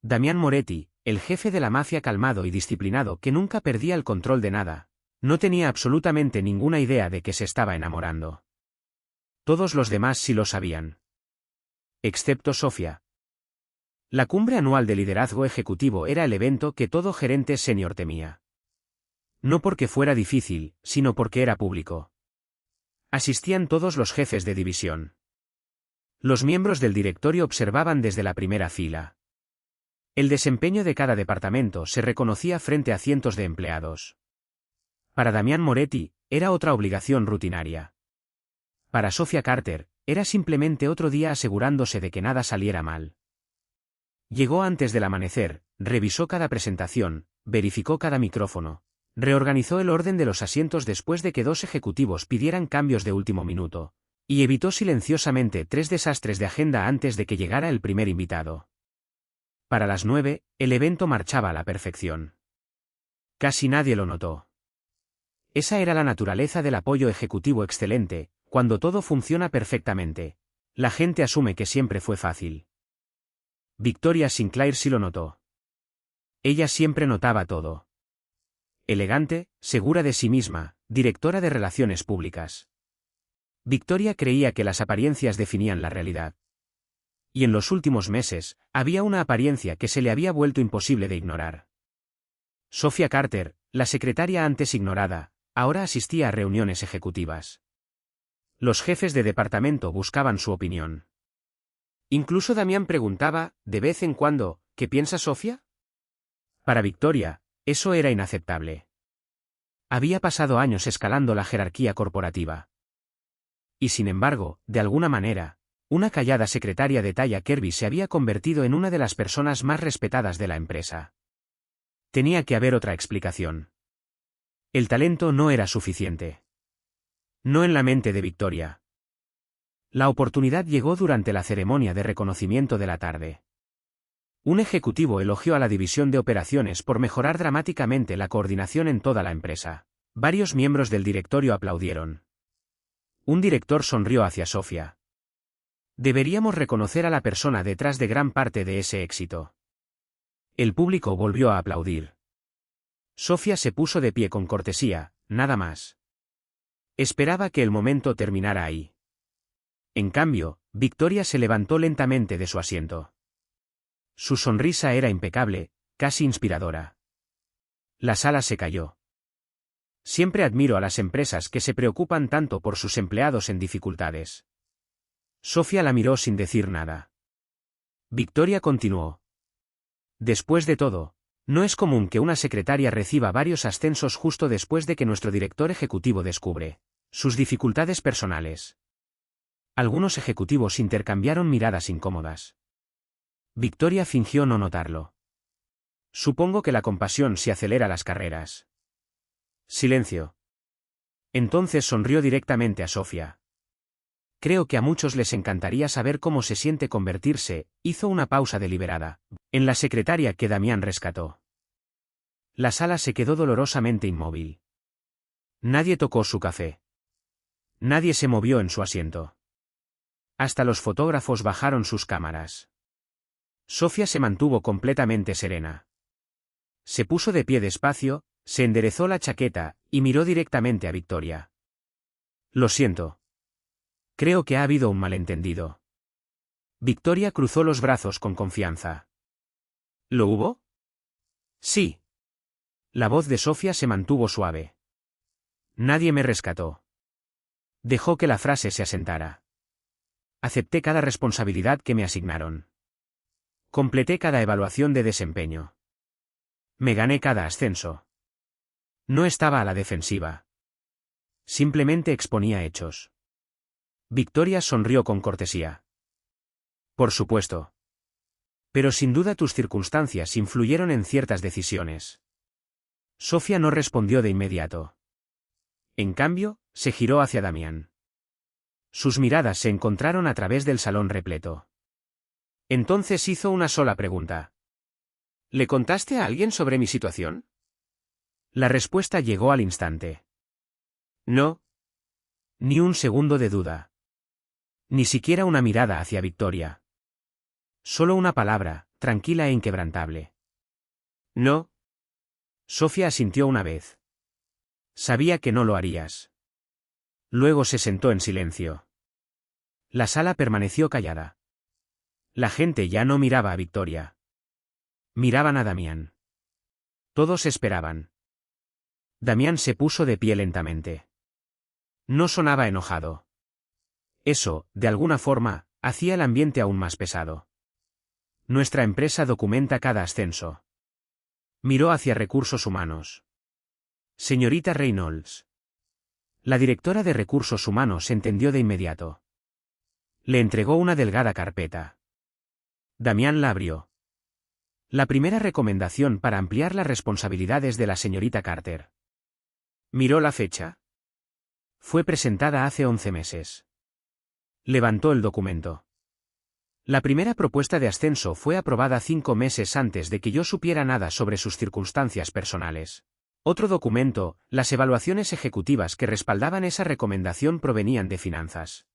Damián Moretti, el jefe de la mafia calmado y disciplinado que nunca perdía el control de nada, no tenía absolutamente ninguna idea de que se estaba enamorando. Todos los demás sí lo sabían. Excepto Sofía. La cumbre anual de liderazgo ejecutivo era el evento que todo gerente senior temía. No porque fuera difícil, sino porque era público. Asistían todos los jefes de división. Los miembros del directorio observaban desde la primera fila. El desempeño de cada departamento se reconocía frente a cientos de empleados. Para Damián Moretti, era otra obligación rutinaria. Para Sofía Carter, era simplemente otro día asegurándose de que nada saliera mal. Llegó antes del amanecer, revisó cada presentación, verificó cada micrófono, reorganizó el orden de los asientos después de que 2 ejecutivos pidieran cambios de último minuto, y evitó silenciosamente 3 desastres de agenda antes de que llegara el primer invitado. Para las 9, el evento marchaba a la perfección. Casi nadie lo notó. Esa era la naturaleza del apoyo ejecutivo excelente, cuando todo funciona perfectamente. La gente asume que siempre fue fácil. Victoria Sinclair sí lo notó. Ella siempre notaba todo. Elegante, segura de sí misma, directora de relaciones públicas. Victoria creía que las apariencias definían la realidad. Y en los últimos meses, había una apariencia que se le había vuelto imposible de ignorar. Sofía Carter, la secretaria antes ignorada, ahora asistía a reuniones ejecutivas. Los jefes de departamento buscaban su opinión. Incluso Damián preguntaba, de vez en cuando, ¿qué piensa Sofía? Para Victoria, eso era inaceptable. Había pasado años escalando la jerarquía corporativa. Y sin embargo, de alguna manera, una callada secretaria de talla Kirby se había convertido en una de las personas más respetadas de la empresa. Tenía que haber otra explicación. El talento no era suficiente. No en la mente de Victoria. La oportunidad llegó durante la ceremonia de reconocimiento de la tarde. Un ejecutivo elogió a la división de operaciones por mejorar dramáticamente la coordinación en toda la empresa. Varios miembros del directorio aplaudieron. Un director sonrió hacia Sofía. Deberíamos reconocer a la persona detrás de gran parte de ese éxito. El público volvió a aplaudir. Sofía se puso de pie con cortesía, nada más. Esperaba que el momento terminara ahí. En cambio, Victoria se levantó lentamente de su asiento. Su sonrisa era impecable, casi inspiradora. La sala se calló. Siempre admiro a las empresas que se preocupan tanto por sus empleados en dificultades. Sofía la miró sin decir nada. Victoria continuó. Después de todo, no es común que una secretaria reciba varios ascensos justo después de que nuestro director ejecutivo descubre sus dificultades personales. Algunos ejecutivos intercambiaron miradas incómodas. Victoria fingió no notarlo. Supongo que la compasión se acelera las carreras. Silencio. Entonces sonrió directamente a Sofía. Creo que a muchos les encantaría saber cómo se siente convertirse, hizo una pausa deliberada, en la secretaria que Damián rescató. La sala se quedó dolorosamente inmóvil. Nadie tocó su café. Nadie se movió en su asiento. Hasta los fotógrafos bajaron sus cámaras. Sofía se mantuvo completamente serena. Se puso de pie despacio, se enderezó la chaqueta, y miró directamente a Victoria. Lo siento. Creo que ha habido un malentendido. Victoria cruzó los brazos con confianza. ¿Lo hubo? Sí. La voz de Sofía se mantuvo suave. Nadie me rescató. Dejó que la frase se asentara. Acepté cada responsabilidad que me asignaron. Completé cada evaluación de desempeño. Me gané cada ascenso. No estaba a la defensiva. Simplemente exponía hechos. Victoria sonrió con cortesía. Por supuesto. Pero sin duda tus circunstancias influyeron en ciertas decisiones. Sofía no respondió de inmediato. En cambio, se giró hacia Damián. Sus miradas se encontraron a través del salón repleto. Entonces hizo una sola pregunta. ¿Le contaste a alguien sobre mi situación? La respuesta llegó al instante. No. Ni un segundo de duda. Ni siquiera una mirada hacia Victoria. Solo una palabra, tranquila e inquebrantable. No. Sofía asintió una vez. Sabía que no lo harías. Luego se sentó en silencio. La sala permaneció callada. La gente ya no miraba a Victoria. Miraban a Damián. Todos esperaban. Damián se puso de pie lentamente. No sonaba enojado. Eso, de alguna forma, hacía el ambiente aún más pesado. Nuestra empresa documenta cada ascenso. Miró hacia recursos humanos. Señorita Reynolds. La directora de recursos humanos entendió de inmediato. Le entregó una delgada carpeta. Damián la abrió. La primera recomendación para ampliar las responsabilidades de la señorita Carter. Miró la fecha. Fue presentada hace 11 meses. Levantó el documento. La primera propuesta de ascenso fue aprobada 5 meses antes de que yo supiera nada sobre sus circunstancias personales. Otro documento, las evaluaciones ejecutivas que respaldaban esa recomendación provenían de finanzas.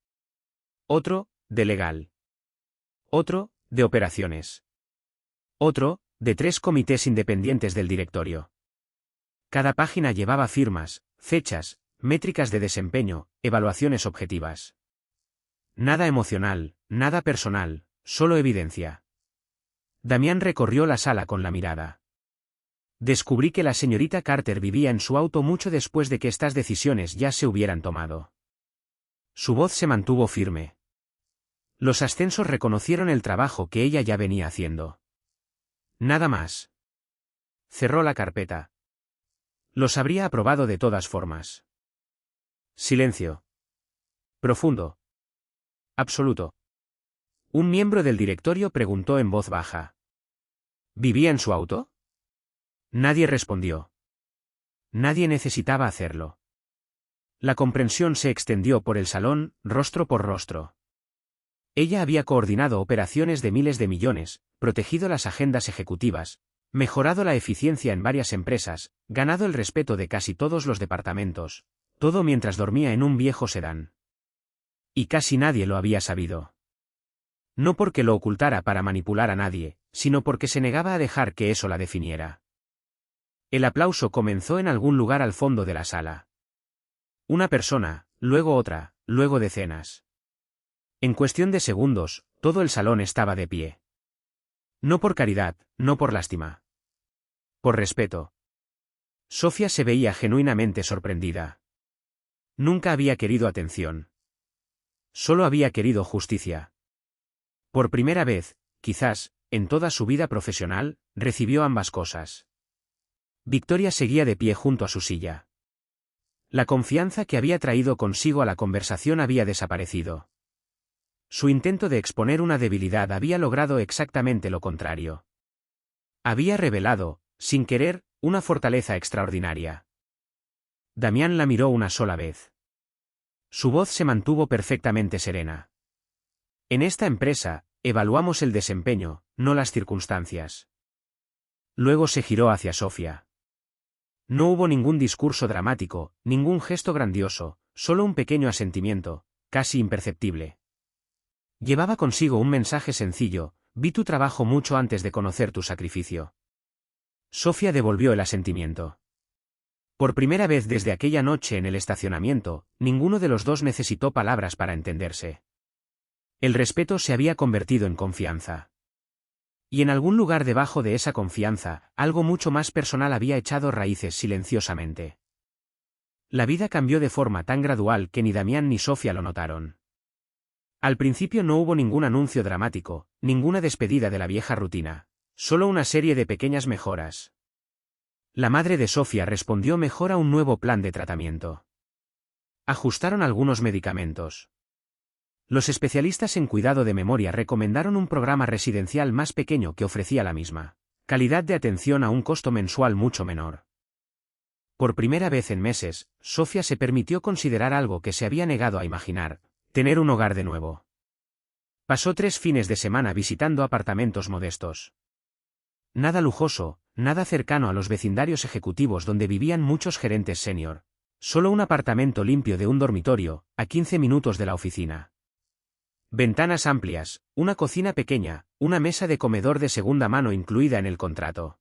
Otro, de legal. Otro, de operaciones. Otro, de 3 comités independientes del directorio. Cada página llevaba firmas, fechas, métricas de desempeño, evaluaciones objetivas. Nada emocional, nada personal, solo evidencia. Damián recorrió la sala con la mirada. Descubrí que la señorita Carter vivía en su auto mucho después de que estas decisiones ya se hubieran tomado. Su voz se mantuvo firme. Los ascensos reconocieron el trabajo que ella ya venía haciendo. Nada más. Cerró la carpeta. Los habría aprobado de todas formas. Silencio. Profundo. Absoluto. Un miembro del directorio preguntó en voz baja. ¿Vivía en su auto? Nadie respondió. Nadie necesitaba hacerlo. La comprensión se extendió por el salón, rostro por rostro. Ella había coordinado operaciones de miles de millones, protegido las agendas ejecutivas, mejorado la eficiencia en varias empresas, ganado el respeto de casi todos los departamentos, todo mientras dormía en un viejo sedán. Y casi nadie lo había sabido. No porque lo ocultara para manipular a nadie, sino porque se negaba a dejar que eso la definiera. El aplauso comenzó en algún lugar al fondo de la sala. Una persona, luego otra, luego decenas. En cuestión de segundos, todo el salón estaba de pie. No por caridad, no por lástima. Por respeto. Sofía se veía genuinamente sorprendida. Nunca había querido atención. Solo había querido justicia. Por primera vez, quizás, en toda su vida profesional, recibió ambas cosas. Victoria seguía de pie junto a su silla. La confianza que había traído consigo a la conversación había desaparecido. Su intento de exponer una debilidad había logrado exactamente lo contrario. Había revelado, sin querer, una fortaleza extraordinaria. Damián la miró una sola vez. Su voz se mantuvo perfectamente serena. En esta empresa, evaluamos el desempeño, no las circunstancias. Luego se giró hacia Sofía. No hubo ningún discurso dramático, ningún gesto grandioso, solo un pequeño asentimiento, casi imperceptible. Llevaba consigo un mensaje sencillo: vi tu trabajo mucho antes de conocer tu sacrificio. Sofía devolvió el asentimiento. Por primera vez desde aquella noche en el estacionamiento, ninguno de los dos necesitó palabras para entenderse. El respeto se había convertido en confianza. Y en algún lugar debajo de esa confianza, algo mucho más personal había echado raíces silenciosamente. La vida cambió de forma tan gradual que ni Damián ni Sofía lo notaron. Al principio no hubo ningún anuncio dramático, ninguna despedida de la vieja rutina, solo una serie de pequeñas mejoras. La madre de Sofía respondió mejor a un nuevo plan de tratamiento. Ajustaron algunos medicamentos. Los especialistas en cuidado de memoria recomendaron un programa residencial más pequeño que ofrecía la misma calidad de atención a un costo mensual mucho menor. Por primera vez en meses, Sofía se permitió considerar algo que se había negado a imaginar: tener un hogar de nuevo. Pasó 3 fines de semana visitando apartamentos modestos. Nada lujoso, nada cercano a los vecindarios ejecutivos donde vivían muchos gerentes senior. Solo un apartamento limpio de un dormitorio, a 15 minutos de la oficina. Ventanas amplias, una cocina pequeña, una mesa de comedor de segunda mano incluida en el contrato.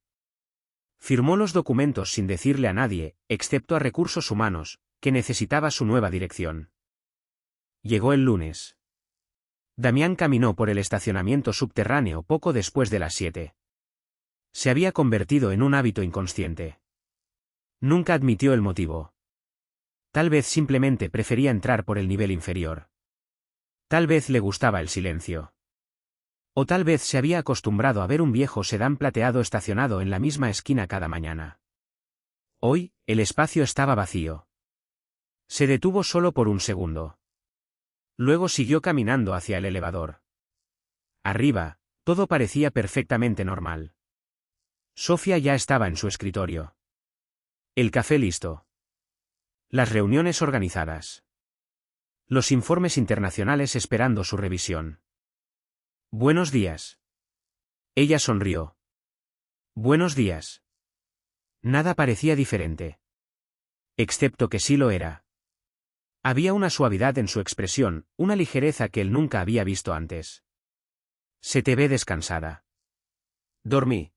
Firmó los documentos sin decirle a nadie, excepto a Recursos Humanos, que necesitaba su nueva dirección. Llegó el lunes. Damián caminó por el estacionamiento subterráneo poco después de las 7. Se había convertido en un hábito inconsciente. Nunca admitió el motivo. Tal vez simplemente prefería entrar por el nivel inferior. Tal vez le gustaba el silencio. O tal vez se había acostumbrado a ver un viejo sedán plateado estacionado en la misma esquina cada mañana. Hoy, el espacio estaba vacío. Se detuvo solo por un segundo. Luego siguió caminando hacia el elevador. Arriba, todo parecía perfectamente normal. Sofía ya estaba en su escritorio. El café listo. Las reuniones organizadas. Los informes internacionales esperando su revisión. Buenos días. Ella sonrió. Buenos días. Nada parecía diferente. Excepto que sí lo era. Había una suavidad en su expresión, una ligereza que él nunca había visto antes. Se te ve descansada. Dormí.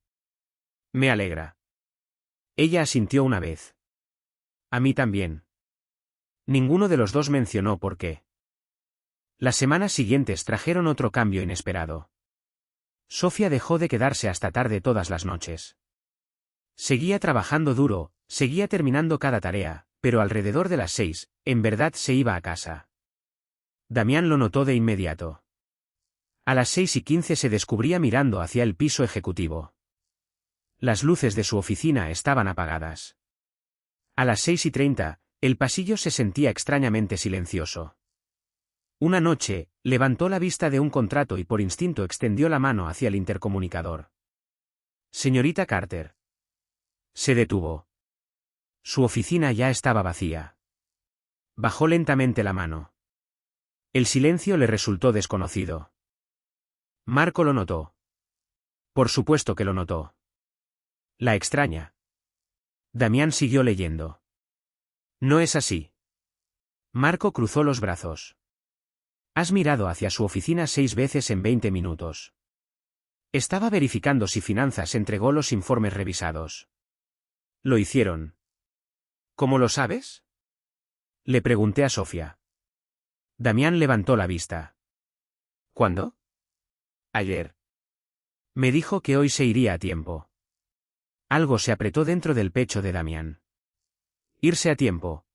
Me alegra. Ella asintió una vez. A mí también. Ninguno de los dos mencionó por qué. Las semanas siguientes trajeron otro cambio inesperado. Sofía dejó de quedarse hasta tarde todas las noches. Seguía trabajando duro, seguía terminando cada tarea, pero alrededor de las 6, en verdad se iba a casa. Damián lo notó de inmediato. A las 6:15 se descubría mirando hacia el piso ejecutivo. Las luces de su oficina estaban apagadas. A las 6:30, el pasillo se sentía extrañamente silencioso. Una noche, levantó la vista de un contrato y por instinto extendió la mano hacia el intercomunicador. Señorita Carter. Se detuvo. Su oficina ya estaba vacía. Bajó lentamente la mano. El silencio le resultó desconocido. Marco lo notó. Por supuesto que lo notó. La extraña. Damián siguió leyendo. No es así. Marco cruzó los brazos. Has mirado hacia su oficina 6 veces en 20 minutos. Estaba verificando si Finanzas entregó los informes revisados. Lo hicieron. ¿Cómo lo sabes? Le pregunté a Sofía. Damián levantó la vista. ¿Cuándo? Ayer. Me dijo que hoy se iría a tiempo. Algo se apretó dentro del pecho de Damián. Irse a tiempo.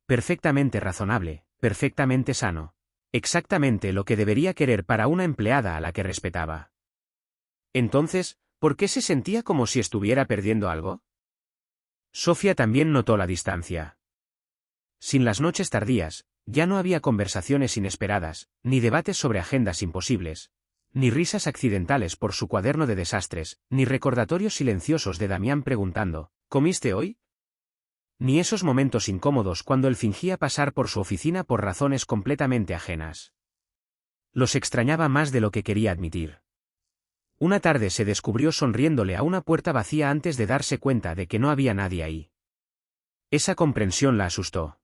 Perfectamente razonable, perfectamente sano. Exactamente lo que debería querer para una empleada a la que respetaba. Entonces, ¿por qué se sentía como si estuviera perdiendo algo? Sofía también notó la distancia. Sin las noches tardías, ya no había conversaciones inesperadas, ni debates sobre agendas imposibles, ni risas accidentales por su cuaderno de desastres, ni recordatorios silenciosos de Damián preguntando, ¿comiste hoy? Ni esos momentos incómodos cuando él fingía pasar por su oficina por razones completamente ajenas. Los extrañaba más de lo que quería admitir. Una tarde se descubrió sonriéndole a una puerta vacía antes de darse cuenta de que no había nadie ahí. Esa comprensión la asustó.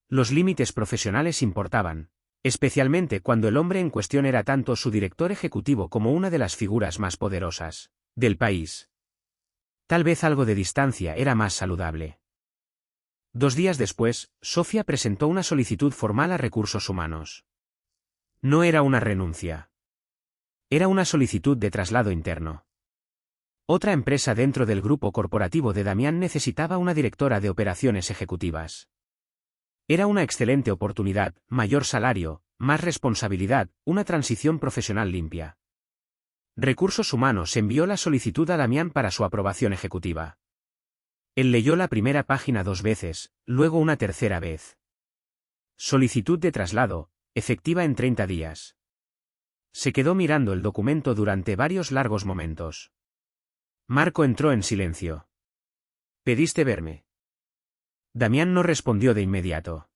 Los límites profesionales importaban, especialmente cuando el hombre en cuestión era tanto su director ejecutivo como una de las figuras más poderosas del país. Tal vez algo de distancia era más saludable. 2 días después, Sofía presentó una solicitud formal a Recursos Humanos. No era una renuncia. Era una solicitud de traslado interno. Otra empresa dentro del grupo corporativo de Damián necesitaba una directora de operaciones ejecutivas. Era una excelente oportunidad, mayor salario, más responsabilidad, una transición profesional limpia. Recursos Humanos envió la solicitud a Damián para su aprobación ejecutiva. Él leyó la primera página 2 veces, luego una tercera vez. Solicitud de traslado, efectiva en 30 días. Se quedó mirando el documento durante varios largos momentos. Marco entró en silencio. ¿Pediste verme? Damián no respondió de inmediato.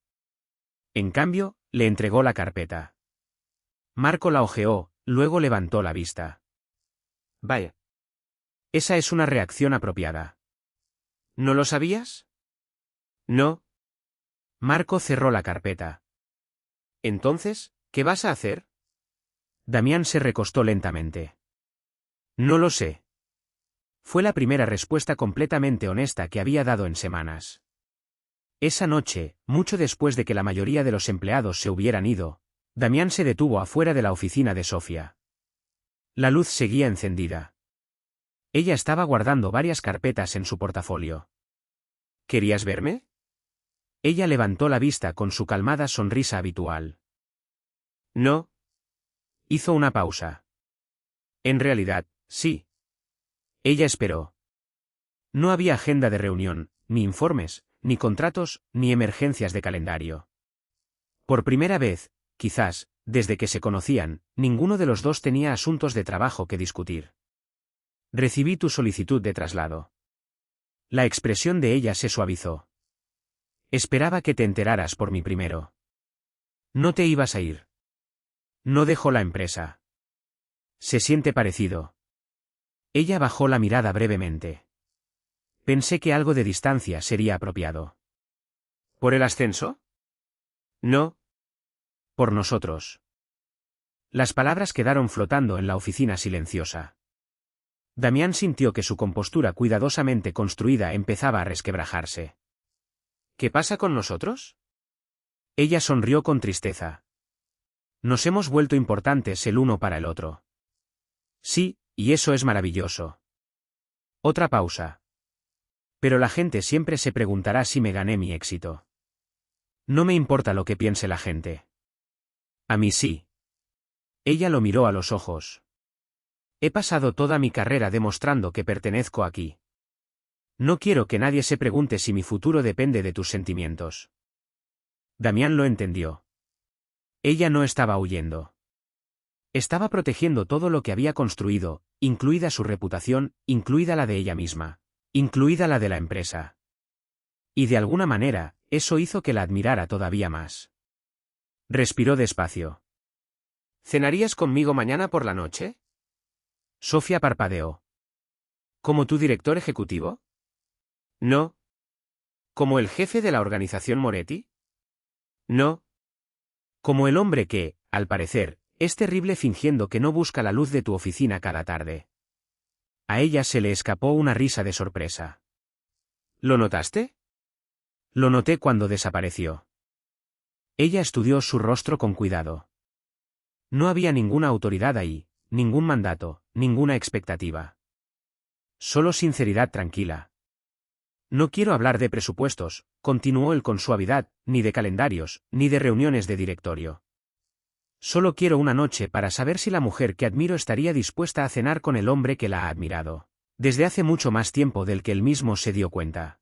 En cambio, le entregó la carpeta. Marco la hojeó, luego levantó la vista. Vaya. Esa es una reacción apropiada. ¿No lo sabías? No. Marco cerró la carpeta. Entonces, ¿qué vas a hacer? Damián se recostó lentamente. No lo sé. Fue la primera respuesta completamente honesta que había dado en semanas. Esa noche, mucho después de que la mayoría de los empleados se hubieran ido, Damián se detuvo afuera de la oficina de Sofía. La luz seguía encendida. Ella estaba guardando varias carpetas en su portafolio. ¿Querías verme? Ella levantó la vista con su calmada sonrisa habitual. No. Hizo una pausa. En realidad, sí. Ella esperó. No había agenda de reunión, ni informes, ni contratos, ni emergencias de calendario. Por primera vez, quizás, desde que se conocían, ninguno de los dos tenía asuntos de trabajo que discutir. Recibí tu solicitud de traslado. La expresión de ella se suavizó. Esperaba que te enteraras por mí primero. No te ibas a ir. No dejó la empresa. Se siente parecido. Ella bajó la mirada brevemente. Pensé que algo de distancia sería apropiado. ¿Por el ascenso? No. Por nosotros. Las palabras quedaron flotando en la oficina silenciosa. Damián sintió que su compostura cuidadosamente construida empezaba a resquebrajarse. ¿Qué pasa con nosotros? Ella sonrió con tristeza. Nos hemos vuelto importantes el uno para el otro. Sí, y eso es maravilloso. Otra pausa. Pero la gente siempre se preguntará si me gané mi éxito. No me importa lo que piense la gente. A mí sí. Ella lo miró a los ojos. He pasado toda mi carrera demostrando que pertenezco aquí. No quiero que nadie se pregunte si mi futuro depende de tus sentimientos. Damián lo entendió. Ella no estaba huyendo. Estaba protegiendo todo lo que había construido, incluida su reputación, incluida la de ella misma, incluida la de la empresa. Y de alguna manera, eso hizo que la admirara todavía más. Respiró despacio. ¿Cenarías conmigo mañana por la noche? Sofía parpadeó. ¿Como tu director ejecutivo? No. ¿Como el jefe de la organización Moretti? No. Como el hombre que, al parecer, es terrible fingiendo que no busca la luz de tu oficina cada tarde. A ella se le escapó una risa de sorpresa. ¿Lo notaste? Lo noté cuando desapareció. Ella estudió su rostro con cuidado. No había ninguna autoridad ahí, ningún mandato, ninguna expectativa. Solo sinceridad tranquila. No quiero hablar de presupuestos, continuó él con suavidad, ni de calendarios, ni de reuniones de directorio. Solo quiero una noche para saber si la mujer que admiro estaría dispuesta a cenar con el hombre que la ha admirado. Desde hace mucho más tiempo del que él mismo se dio cuenta.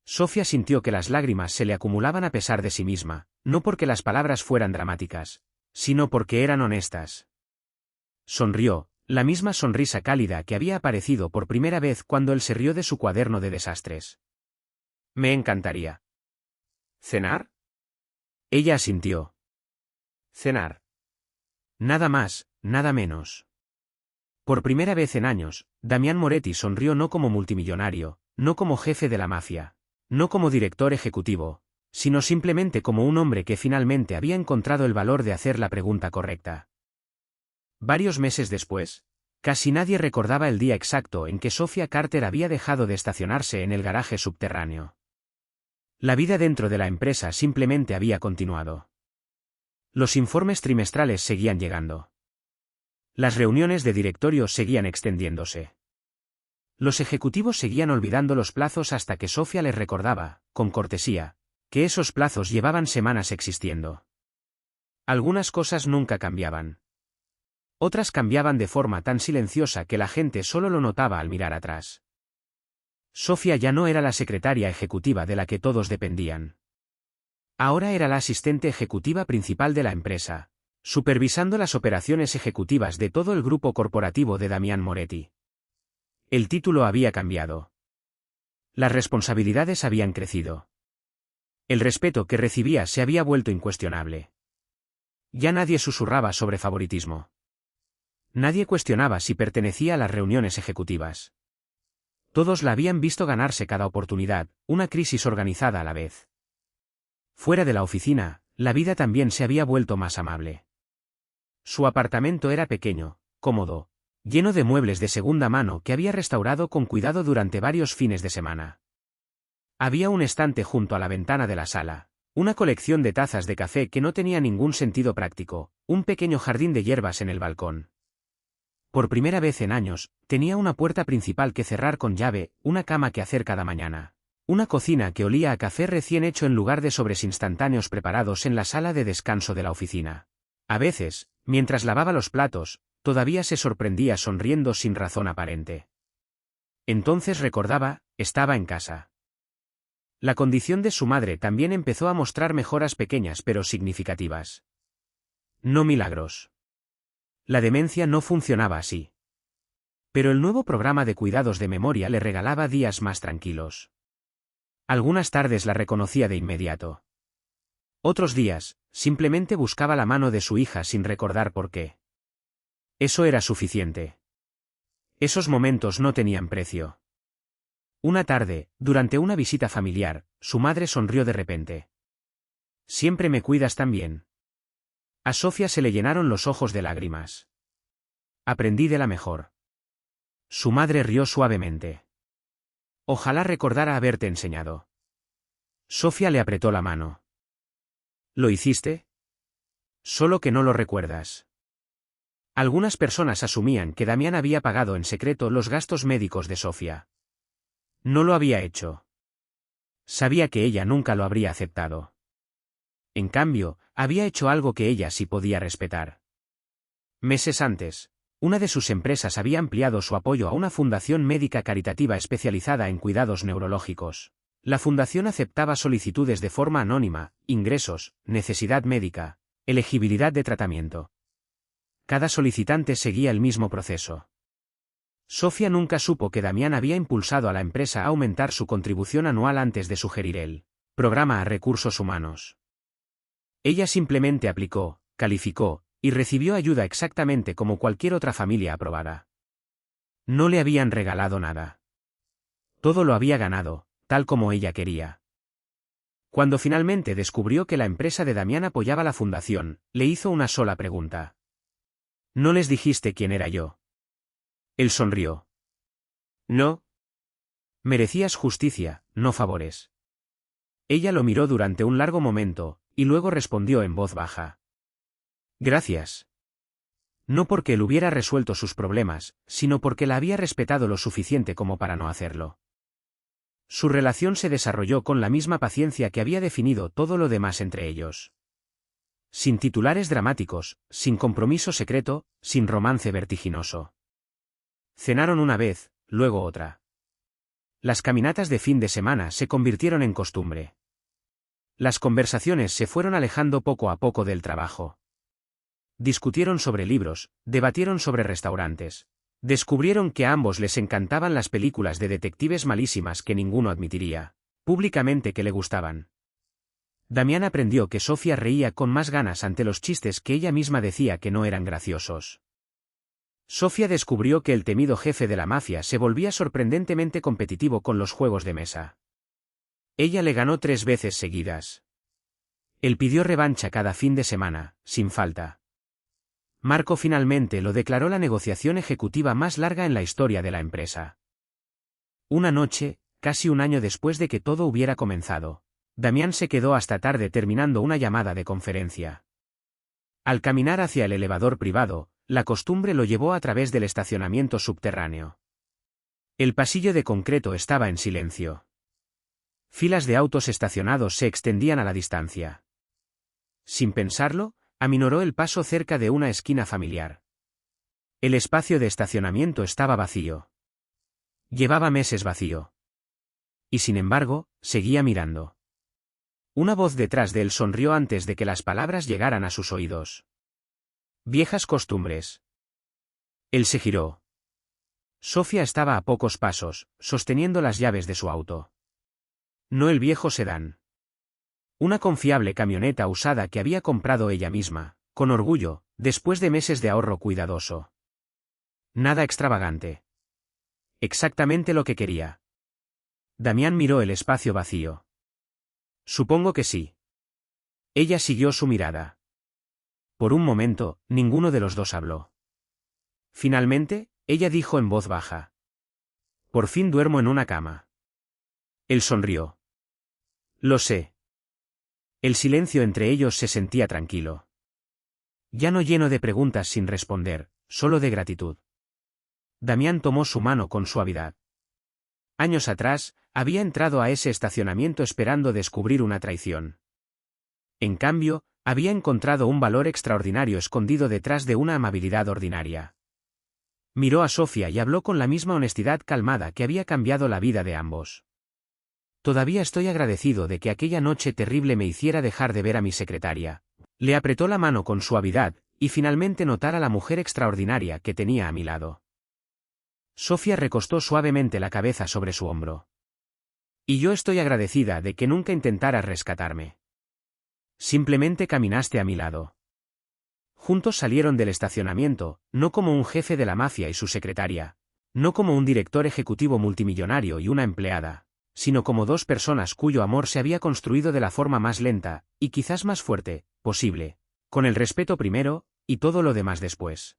Sofía sintió que las lágrimas se le acumulaban a pesar de sí misma, no porque las palabras fueran dramáticas, sino porque eran honestas. Sonrió, la misma sonrisa cálida que había aparecido por primera vez cuando él se rió de su cuaderno de desastres. Me encantaría. ¿Cenar? Ella asintió. Cenar. Nada más, nada menos. Por primera vez en años, Damián Moretti sonrió no como multimillonario, no como jefe de la mafia, no como director ejecutivo, sino simplemente como un hombre que finalmente había encontrado el valor de hacer la pregunta correcta. Varios meses después, casi nadie recordaba el día exacto en que Sofía Carter había dejado de estacionarse en el garaje subterráneo. La vida dentro de la empresa simplemente había continuado. Los informes trimestrales seguían llegando. Las reuniones de directorio seguían extendiéndose. Los ejecutivos seguían olvidando los plazos hasta que Sofía les recordaba, con cortesía, que esos plazos llevaban semanas existiendo. Algunas cosas nunca cambiaban. Otras cambiaban de forma tan silenciosa que la gente solo lo notaba al mirar atrás. Sofía ya no era la secretaria ejecutiva de la que todos dependían. Ahora era la asistente ejecutiva principal de la empresa, supervisando las operaciones ejecutivas de todo el grupo corporativo de Damián Moretti. El título había cambiado. Las responsabilidades habían crecido. El respeto que recibía se había vuelto incuestionable. Ya nadie susurraba sobre favoritismo. Nadie cuestionaba si pertenecía a las reuniones ejecutivas. Todos la habían visto ganarse cada oportunidad, una crisis organizada a la vez. Fuera de la oficina, la vida también se había vuelto más amable. Su apartamento era pequeño, cómodo, lleno de muebles de segunda mano que había restaurado con cuidado durante varios fines de semana. Había un estante junto a la ventana de la sala, una colección de tazas de café que no tenía ningún sentido práctico, un pequeño jardín de hierbas en el balcón. Por primera vez en años, tenía una puerta principal que cerrar con llave, una cama que hacer cada mañana. Una cocina que olía a café recién hecho en lugar de sobres instantáneos preparados en la sala de descanso de la oficina. A veces, mientras lavaba los platos, todavía se sorprendía sonriendo sin razón aparente. Entonces recordaba, estaba en casa. La condición de su madre también empezó a mostrar mejoras pequeñas pero significativas. No milagros. La demencia no funcionaba así. Pero el nuevo programa de cuidados de memoria le regalaba días más tranquilos. Algunas tardes la reconocía de inmediato. Otros días, simplemente buscaba la mano de su hija sin recordar por qué. Eso era suficiente. Esos momentos no tenían precio. Una tarde, durante una visita familiar, su madre sonrió de repente. «Siempre me cuidas tan bien». A Sofía se le llenaron los ojos de lágrimas. «Aprendí de la mejor». Su madre rió suavemente. «Ojalá recordara haberte enseñado». Sofía le apretó la mano. «¿Lo hiciste?» «Solo que no lo recuerdas». Algunas personas asumían que Damián había pagado en secreto los gastos médicos de Sofía. No lo había hecho. Sabía que ella nunca lo habría aceptado. En cambio, había hecho algo que ella sí podía respetar. Meses antes, una de sus empresas había ampliado su apoyo a una fundación médica caritativa especializada en cuidados neurológicos. La fundación aceptaba solicitudes de forma anónima, ingresos, necesidad médica, elegibilidad de tratamiento. Cada solicitante seguía el mismo proceso. Sofía nunca supo que Damián había impulsado a la empresa a aumentar su contribución anual antes de sugerir el programa a recursos humanos. Ella simplemente aplicó, calificó, y recibió ayuda exactamente como cualquier otra familia aprobada. No le habían regalado nada. Todo lo había ganado, tal como ella quería. Cuando finalmente descubrió que la empresa de Damián apoyaba la fundación, le hizo una sola pregunta. ¿No les dijiste quién era yo? Él sonrió. No. Merecías justicia, no favores. Ella lo miró durante un largo momento, y luego respondió en voz baja. Gracias. No porque él hubiera resuelto sus problemas, sino porque la había respetado lo suficiente como para no hacerlo. Su relación se desarrolló con la misma paciencia que había definido todo lo demás entre ellos. Sin titulares dramáticos, sin compromiso secreto, sin romance vertiginoso. Cenaron una vez, luego otra. Las caminatas de fin de semana se convirtieron en costumbre. Las conversaciones se fueron alejando poco a poco del trabajo. Discutieron sobre libros, debatieron sobre restaurantes. Descubrieron que a ambos les encantaban las películas de detectives malísimas que ninguno admitiría públicamente que le gustaban. Damián aprendió que Sofía reía con más ganas ante los chistes que ella misma decía que no eran graciosos. Sofía descubrió que el temido jefe de la mafia se volvía sorprendentemente competitivo con los juegos de mesa. Ella le ganó 3 veces seguidas. Él pidió revancha cada fin de semana, sin falta. Marco finalmente lo declaró la negociación ejecutiva más larga en la historia de la empresa. Una noche, casi un año después de que todo hubiera comenzado, Damián se quedó hasta tarde terminando una llamada de conferencia. Al caminar hacia el elevador privado, la costumbre lo llevó a través del estacionamiento subterráneo. El pasillo de concreto estaba en silencio. Filas de autos estacionados se extendían a la distancia. Sin pensarlo, aminoró el paso cerca de una esquina familiar. El espacio de estacionamiento estaba vacío. Llevaba meses vacío. Y sin embargo, seguía mirando. Una voz detrás de él sonrió antes de que las palabras llegaran a sus oídos. Viejas costumbres. Él se giró. Sofía estaba a pocos pasos, sosteniendo las llaves de su auto. No el viejo sedán. Una confiable camioneta usada que había comprado ella misma, con orgullo, después de meses de ahorro cuidadoso. Nada extravagante. Exactamente lo que quería. Damián miró el espacio vacío. Supongo que sí. Ella siguió su mirada. Por un momento, ninguno de los dos habló. Finalmente, ella dijo en voz baja. Por fin duermo en una cama. Él sonrió. Lo sé. El silencio entre ellos se sentía tranquilo. Ya no lleno de preguntas sin responder, solo de gratitud. Damián tomó su mano con suavidad. Años atrás, había entrado a ese estacionamiento esperando descubrir una traición. En cambio, había encontrado un valor extraordinario escondido detrás de una amabilidad ordinaria. Miró a Sofía y habló con la misma honestidad calmada que había cambiado la vida de ambos. Todavía estoy agradecido de que aquella noche terrible me hiciera dejar de ver a mi secretaria. Le apretó la mano con suavidad, y finalmente notar a la mujer extraordinaria que tenía a mi lado. Sofía recostó suavemente la cabeza sobre su hombro. Y yo estoy agradecida de que nunca intentaras rescatarme. Simplemente caminaste a mi lado. Juntos salieron del estacionamiento, no como un jefe de la mafia y su secretaria, no como un director ejecutivo multimillonario y una empleada, sino como 2 personas cuyo amor se había construido de la forma más lenta, y quizás más fuerte, posible, con el respeto primero, y todo lo demás después.